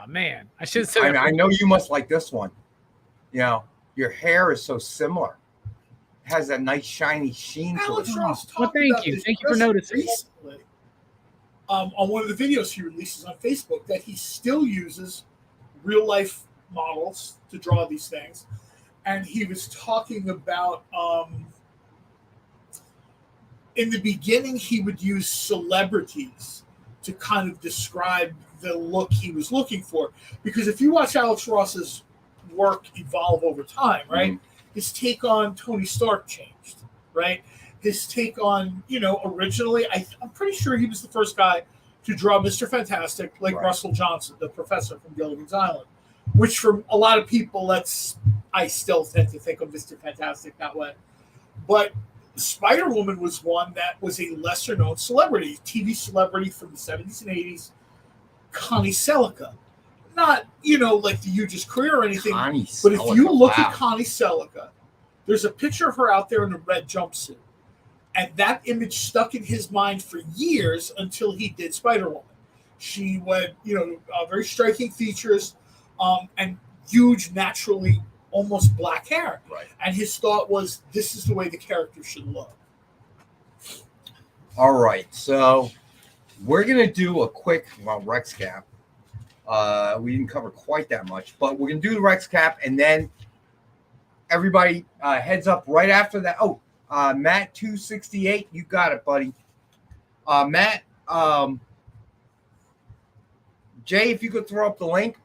Man. I should have said that. I know you must like this one. Your hair is so similar. It has that nice shiny sheen to it. Well, thank you. Thank you for noticing. Recently, on one of the videos he releases on Facebook, that he still uses real life models to draw these things. And he was talking about in the beginning he would use celebrities to kind of describe the look he was looking for. Because if you watch Alex Ross's work evolve over time, right, his take on Tony Stark changed, right? His take on, originally, I'm pretty sure he was the first guy to draw Mr. Fantastic, like Russell Johnson, the professor from Gilligan's Island, which for a lot of people, I still tend to think of Mr. Fantastic that way. But Spider-Woman was one that was a lesser-known celebrity, TV celebrity from the 70s and 80s, Connie Selica. Not, like the hugest career or anything, but if you look at Connie Selica, there's a picture of her out there in a red jumpsuit. And that image stuck in his mind for years until he did Spider-Woman. She had, very striking features and huge, naturally almost black hair. Right. And his thought was, this is the way the character should look. All right. So we're going to do a quick Rex cap. We didn't cover quite that much, but we're going to do the Rex cap, and then everybody heads up right after that. Oh, Matt 268, you got it, buddy. Matt, Jay, if you could throw up the link.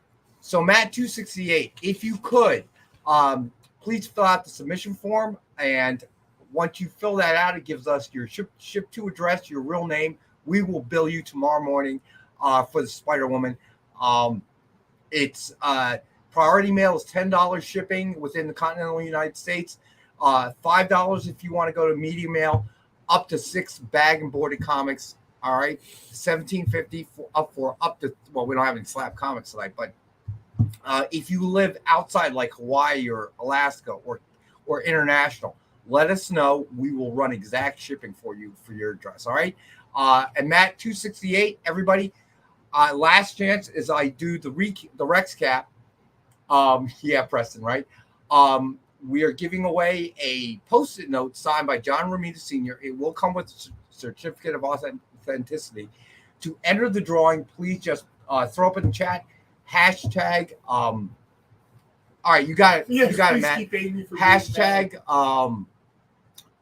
So Matt 268, if you could, please fill out the submission form, and once you fill that out, it gives us your ship to address, your real name. We will bill you tomorrow morning for the Spider-Woman. It's priority mail is $10 shipping within the continental United States. $5 if you want to go to media mail, up to 6 bag and boarded comics. All right, $17.50 up to we don't have any slab comics tonight, but if you live outside like Hawaii or Alaska or international, let us know. We will run exact shipping for you for your address. All right, and Matt 268, everybody, last chance is I do the Rex cap. Yeah, Preston, right? We are giving away a Post-it note signed by John Romita Sr. It will come with a certificate of authenticity. To enter the drawing, please just throw up in the chat hashtag. All right, you got it. Yes, you got it, please Matt. keep aiming for Hashtag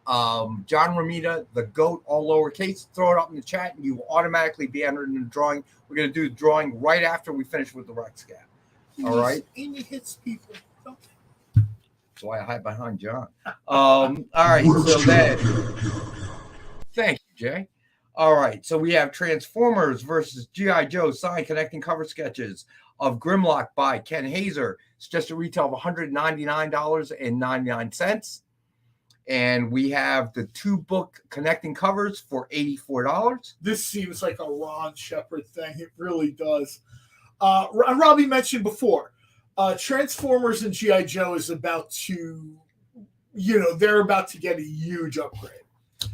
John Romita, the GOAT, all lowercase. Throw it up in the chat, and you will automatically be entered in the drawing. We're going to do the drawing right after we finish with the Rex cap. All right. Amy hits people. That's why I hide behind John. All right. So then, thank you, Jay. All right. So we have Transformers versus G.I. Joe signed connecting cover sketches of Grimlock by Ken Hazer. It's just a retail of $199.99. And we have the 2-book connecting covers for $84. This seems like a Ron Shepard thing. It really does. Robbie mentioned before, Transformers and G.I. Joe is about to, they're about to get a huge upgrade.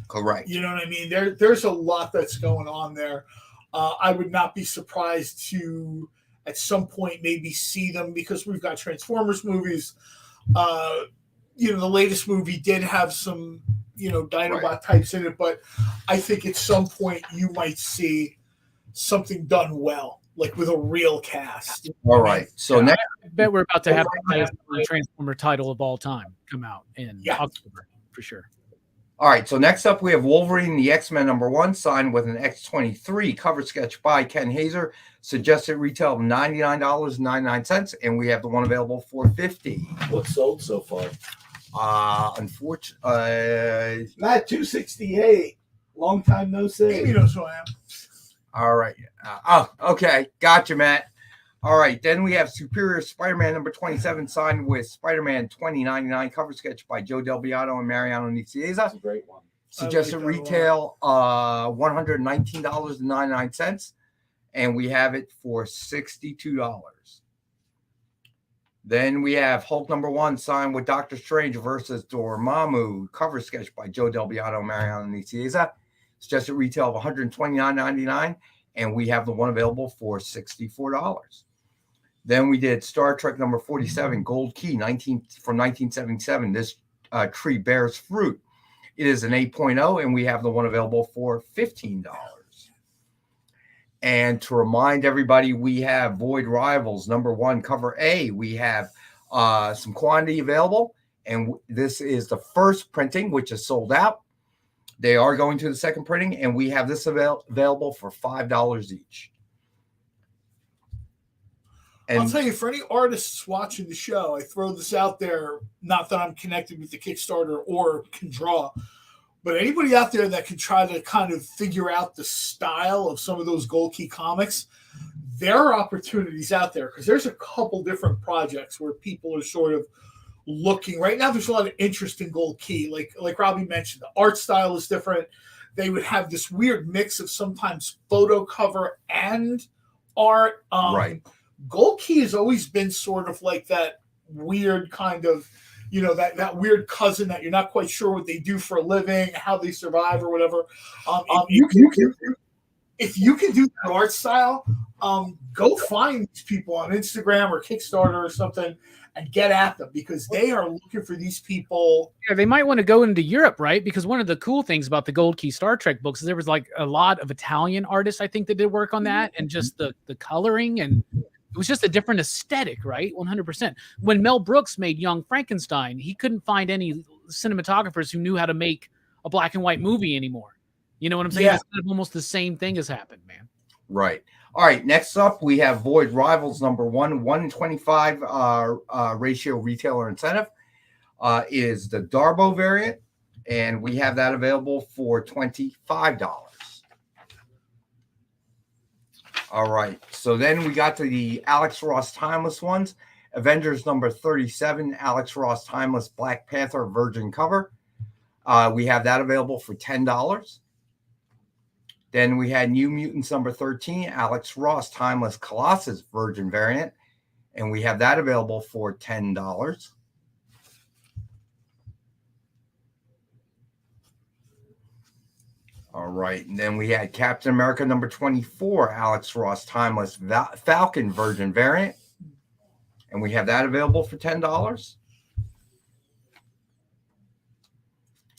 Correct. You know what I mean? There's a lot that's going on there. I would not be surprised to, at some point, maybe see them because we've got Transformers movies. The latest movie did have some, Dinobot types in it, but I think at some point you might see something done well, like with a real cast. All right. So now I bet we're about to have the highest Transformer title of all time come out in October for sure. All right, so next up we have Wolverine, the X-Men #1, signed with an X-23 cover sketch by Ken Hazer. Suggested retail of $99.99, and we have the one available for $50. What's sold so far? Unfortunately, Matt 268. Long time no see. Amy knows who I am. all right. Okay, gotcha, Matt. All right, then we have Superior Spider-Man #27, signed with Spider-Man 2099 cover sketch by Joe Del Beato and Mariano Nicieza. That's a great one. Suggested retail $119.99, and we have it for $62. Then we have Hulk #1, signed with Doctor Strange versus Dormammu cover sketch by Joe Del Beato and Mariano Nicieza. Suggested retail of $129.99, and we have the one available for $64. Then we did Star Trek #47, Gold Key, from 1977. This tree bears fruit. It is an 8.0, and we have the one available for $15. And to remind everybody, we have Void Rivals #1, cover A. We have some quantity available, and this is the first printing, which is sold out. They are going to the second printing, and we have this available for $5 each. And I'll tell you, for any artists watching the show, I throw this out there, not that I'm connected with the Kickstarter or can draw, but anybody out there that can try to kind of figure out the style of some of those Gold Key comics, there are opportunities out there, because there's a couple different projects where people are sort of looking. Right now, there's a lot of interest in Gold Key. Like Robbie mentioned, the art style is different. They would have this weird mix of sometimes photo cover and art. Right. Gold Key has always been sort of like that weird kind of, that weird cousin that you're not quite sure what they do for a living, how they survive or whatever. If you can do that art style, go find these people on Instagram or Kickstarter or something and get at them, because they are looking for these people. Yeah, they might want to go into Europe, right? Because one of the cool things about the Gold Key Star Trek books is there was like a lot of Italian artists, I think, that did work on that, and just the coloring, and it was just a different aesthetic, right? 100%. When Mel Brooks made Young Frankenstein, he couldn't find any cinematographers who knew how to make a black and white movie anymore. You know what I'm saying? Yeah. It's kind of almost the same thing has happened, man. Right. All right. Next up, we have Void Rivals number 1/125 ratio retailer incentive is the Darbo variant, and we have that available for $25. All right. So then we got to the Alex Ross Timeless ones. Avengers number 37, Alex Ross Timeless Black Panther Virgin cover. We have that available for $10. Then we had New Mutants number 13, Alex Ross Timeless Colossus Virgin variant, and we have that available for $10. All right, and then we had Captain America number 24, Alex Ross Timeless Falcon Virgin variant, and we have that available for $10.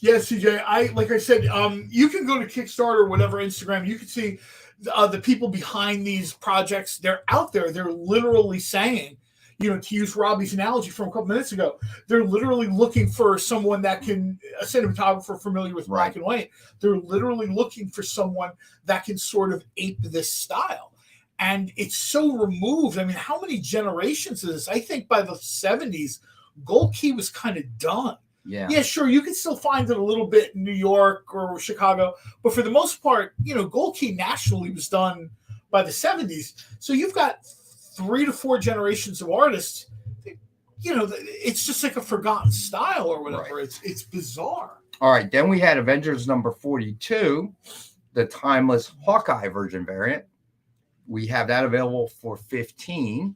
Yeah, CJ, like I said, you can go to Kickstarter or whatever, Instagram. You can see the people behind these projects. They're out there. They're literally saying, to use Robbie's analogy from a couple minutes ago, they're literally looking for someone that can, a cinematographer familiar with black and white. They're literally looking for someone that can sort of ape this style. And it's so removed. I mean, how many generations is this? I think by the 70s, Gold Key was kind of done. Yeah, sure. You can still find it a little bit in New York or Chicago, but for the most part, Gold Key nationally was done by the 70s. So you've got 3 to 4 generations of artists. It's just like a forgotten style or whatever. Right. It's bizarre. All right. Then we had Avengers number 42, the Timeless Hawkeye Virgin variant. We have that available for $15.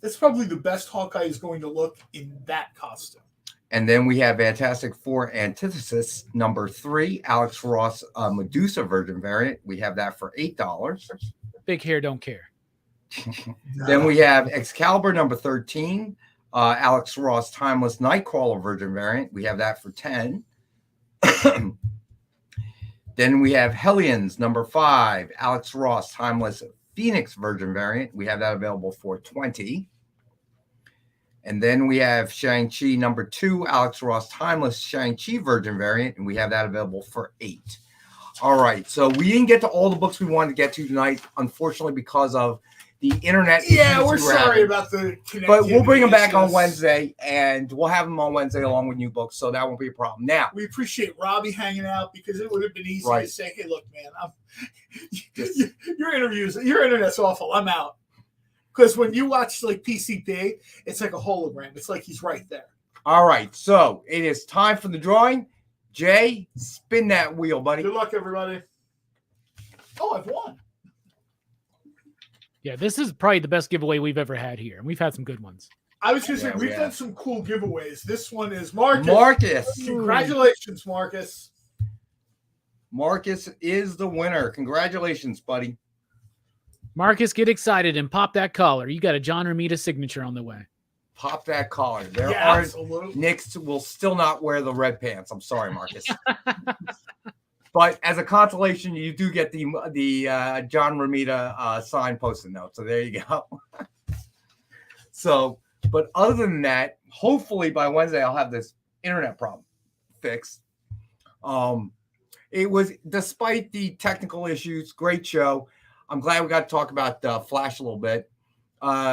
That's probably the best Hawkeye is going to look in that costume. And then we have Fantastic Four Antithesis number 3, Alex Ross Medusa Virgin variant. We have that for $8. Big hair don't care. Then we have Excalibur number 13, Alex Ross Timeless Nightcrawler Virgin variant. We have that for $10. Then we have Hellions number 5, Alex Ross Timeless Phoenix Virgin variant. We have that available for $20. And then we have Shang-Chi number 2, Alex Ross Timeless Shang-Chi Virgin variant, and we have that available for $8. All right, so we didn't get to all the books we wanted to get to tonight, unfortunately, because of the internet. Yeah, we're sorry about the connectivity. But we'll bring them back on Wednesday, and we'll have them on Wednesday along with new books, so that won't be a problem. Now, we appreciate Robbie hanging out, because it would have been easy to say, hey, look, man, your internet's awful. I'm out. Because when you watch like PCP, it's like a hologram. It's like he's right there. All right, so it is time for the drawing. Jay, spin that wheel, buddy. Good luck, everybody. Oh, I've won. Yeah, this is probably the best giveaway we've ever had here. And we've had some good ones. I was going to say, we've done some cool giveaways. This one is Marcus. Marcus. Congratulations, Marcus. Marcus is the winner. Congratulations, buddy. Marcus, get excited and pop that collar. You got a John Romita signature on the way. Pop that collar. Absolutely. Knicks will still not wear the red pants. I'm sorry, Marcus. But as a consolation, you do get the John Romita signed Post-it note. So there you go. So, but other than that, hopefully by Wednesday I'll have this internet problem fixed. It was, despite the technical issues, great show. I'm glad we got to talk about Flash a little bit.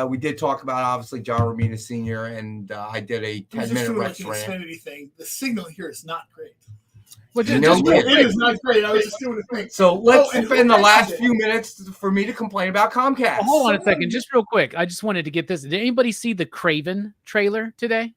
We did talk about, obviously, John Romita Sr., and I did a 10-minute Rex rant. Xfinity thing. The signal here is not great. Well, You know, It is not great. I was just doing a thing. So let's and spend the who last mentioned few minutes for me to complain about Comcast. Oh, hold on a second, just real quick. I just wanted to get this. Did anybody see the Craven trailer today?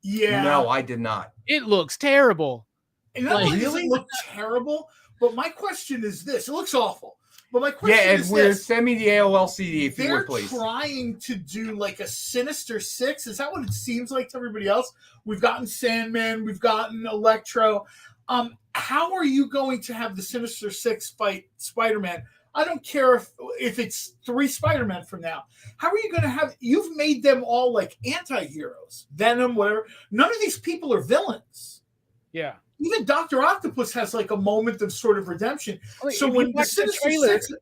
Yeah. No, I did not. It looks terrible. And not only does Really? it look terrible, but my question is this. It looks awful. But my question Yeah, is it's weird. this. Send me the AOL CD if you They're would, please. trying to do like a Sinister Six. Is that what it seems like to everybody else? We've gotten Sandman. We've gotten Electro. How are you going to have the Sinister Six fight Spider-Man? I don't care if it's 3 Spider-Men from now. How are you going to have? You've made them all like anti-heroes. Venom, whatever. None of these people are villains. Yeah. Even Dr. Octopus has like a moment of sort of redemption. Wait, So if when you the watch the Sinister trailer, Six,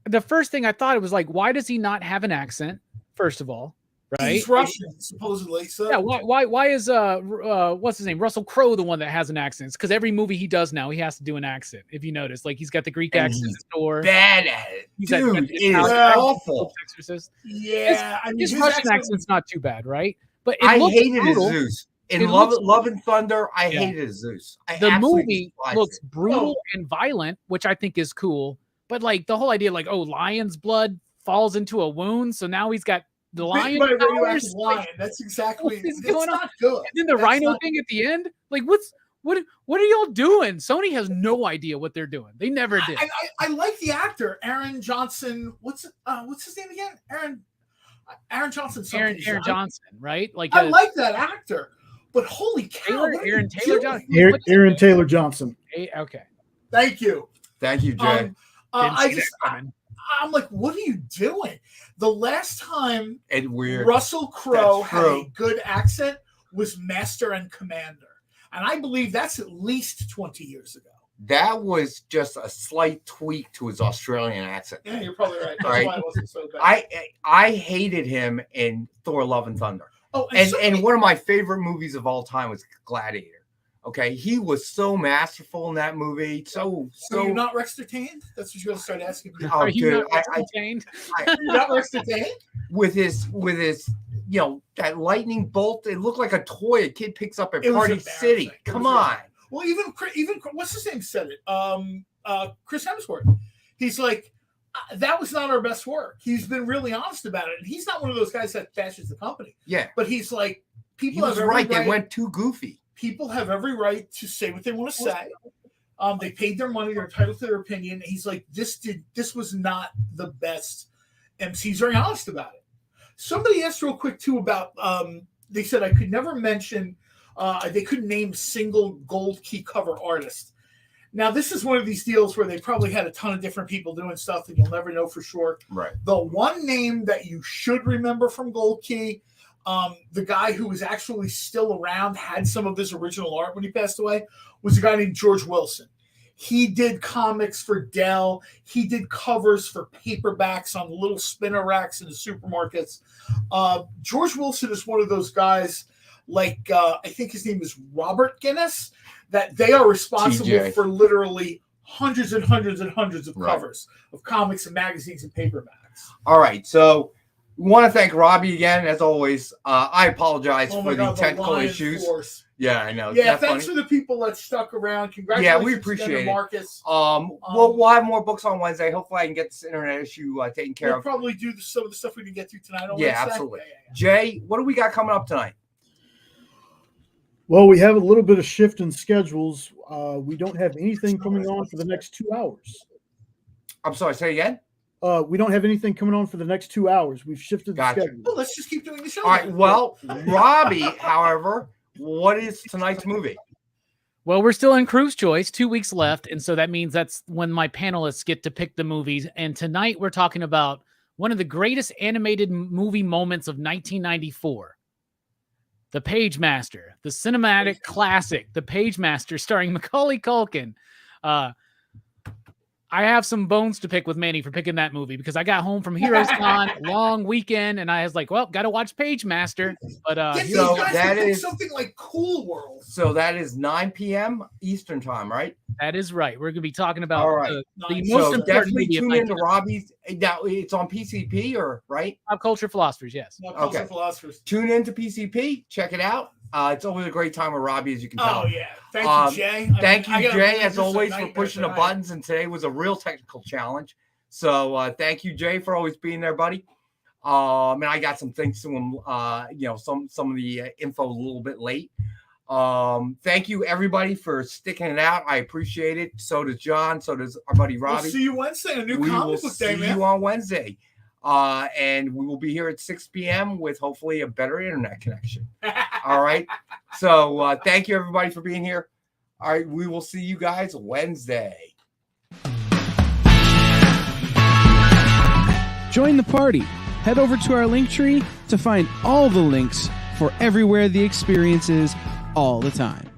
the first thing I thought, it was like, why does he not have an accent? First of all, right? he's Russian, supposedly. So Yeah. Why is what's his name, Russell Crowe, the one that has an accent? Because every movie he does now, he has to do an accent. If you notice, like he's got the Greek And accent. he's in Thor. Bad at it. He's Dude, got it the is Italian Yeah. awful. Exorcist. yeah, I mean, His his Russian accent- accent's not too bad, right? But it I looks hated brutal. his Zeus. It In looks- Love and Thunder, I Yeah. hated his Zeus. I The absolutely movie despised looks it. brutal and violent, which I think is cool. But like the whole idea, like, oh, lion's blood falls into a wound, so now he's got the Bit lion by a powers. radioactive Like, lion. That's exactly. what is That's going on? not good. and then the That's rhino not- thing at the end. Like, what are y'all doing? Sony has no idea what they're doing. They never did. I like the actor Aaron Johnson. What's his name again? Aaron Johnson. Aaron something. Johnson, right? Like, I like that actor, but holy cow! what are Aaron you Taylor doing? Johnson. What's his Aaron name? Taylor Johnson. Okay. Thank you. Thank you, Jay. Didn't I see just, that coming. I'm like, what are you doing? The last time and weird. Russell Crowe That's had a true. good accent was Master and Commander, and I believe that's at least 20 years ago. That was just a slight tweak to his Australian accent. Yeah, you're probably right. That's Right. why it wasn't so bad. I hated him in Thor: Love and Thunder, Oh, and one of my favorite movies of all time was Gladiator. Okay, he was so masterful in that movie. So are you not Rex Detained? That's what you're going to start asking me. Oh, Are you dude, not I- entertained? You're not Rex Detained? with his you know, that lightning bolt. It looked like a toy a kid picks up at It was Party embarrassing. City. It Come was on. Well, even what's his name said it. Chris Hemsworth. He's like, that was not our best work. He's been really honest about it, and he's not one of those guys that bashes the company. Yeah, But he's like, he people was have every right. They right. went too goofy. People have every right to say what they want to say. They paid their money; they're entitled to their opinion. And he's like, this was not the best. MC's very honest about it. Somebody asked real quick too about. They said I could never mention. They couldn't name single gold key cover artist. Now this is one of these deals where they probably had a ton of different people doing stuff, and you'll never know for sure. Right. The one name that you should remember from Gold Key, the guy who was actually still around, had some of his original art when he passed away, was a guy named George Wilson. He did comics for Dell. He did covers for paperbacks on little spinner racks in the supermarkets. George Wilson is one of those guys, like I think his name is Robert Guinness, that they are responsible TJ. for literally hundreds and hundreds and hundreds of Right. covers of comics and magazines and paperbacks. All right, so we want to thank Robbie again, as always. I apologize Oh for my the God, technical Lion issues. Force. Yeah, I know. Yeah, Isn't that thanks funny? for the people that stuck around. Congratulations we to appreciate it. Marcus. We'll have more books on Wednesday. Hopefully, I can get this internet issue taken care We'll of. probably do some of the stuff we didn't get to tonight on Yeah, Wednesday. absolutely. Yeah. Jay, what do we got coming up tonight? Well, we have a little bit of shift in schedules. We don't have anything coming on for the next 2 hours. I'm sorry, say again? We don't have anything coming on for the next 2 hours. We've shifted Gotcha. the schedule. Well, let's just keep doing the show. All right, then. well, Robbie, however, what is tonight's movie? Well, we're still in Cruise Choice, 2 weeks left. And so that means that's when my panelists get to pick the movies. And tonight we're talking about one of the greatest animated movie moments of 1994. The Page Master, the cinematic classic, The Page Master, starring Macaulay Culkin. I I have some bones to pick with Manny for picking that movie because I got home from Heroes Con, long weekend, and I was like, well, got to watch Page Master. But Get these So guys that to pick is- something like Cool World. So that is 9 p.m. Eastern time, right? that is right. We're going to be talking about All right. the Nice. most So important definitely movie of tune my into Robbie's. Now it's on PCP, or right? pop culture philosophers. Yes. Not Culture Okay. Philosophers. Tune into PCP. Check it out. It's always a great time with Robbie, as you can tell. Oh yeah, thank Um, you, Jay. Thank I you, gotta Jay, believe as this is a always, for nightmare pushing the tonight. buttons. And today was a real technical challenge. So thank you, Jay, for always being there, buddy. And I got some things to him, some of the info a little bit late. Thank you, everybody, for sticking it out. I appreciate it. So does John. So does our buddy We'll Robbie. see you Wednesday. A new We will comic book day, see man. you on Wednesday. And we will be here at 6 p.m. with hopefully a better internet connection. All right. So thank you, everybody, for being here. All right. We will see you guys Wednesday. Join the party. Head over to our link tree to find all the links for everywhere the experience is all the time.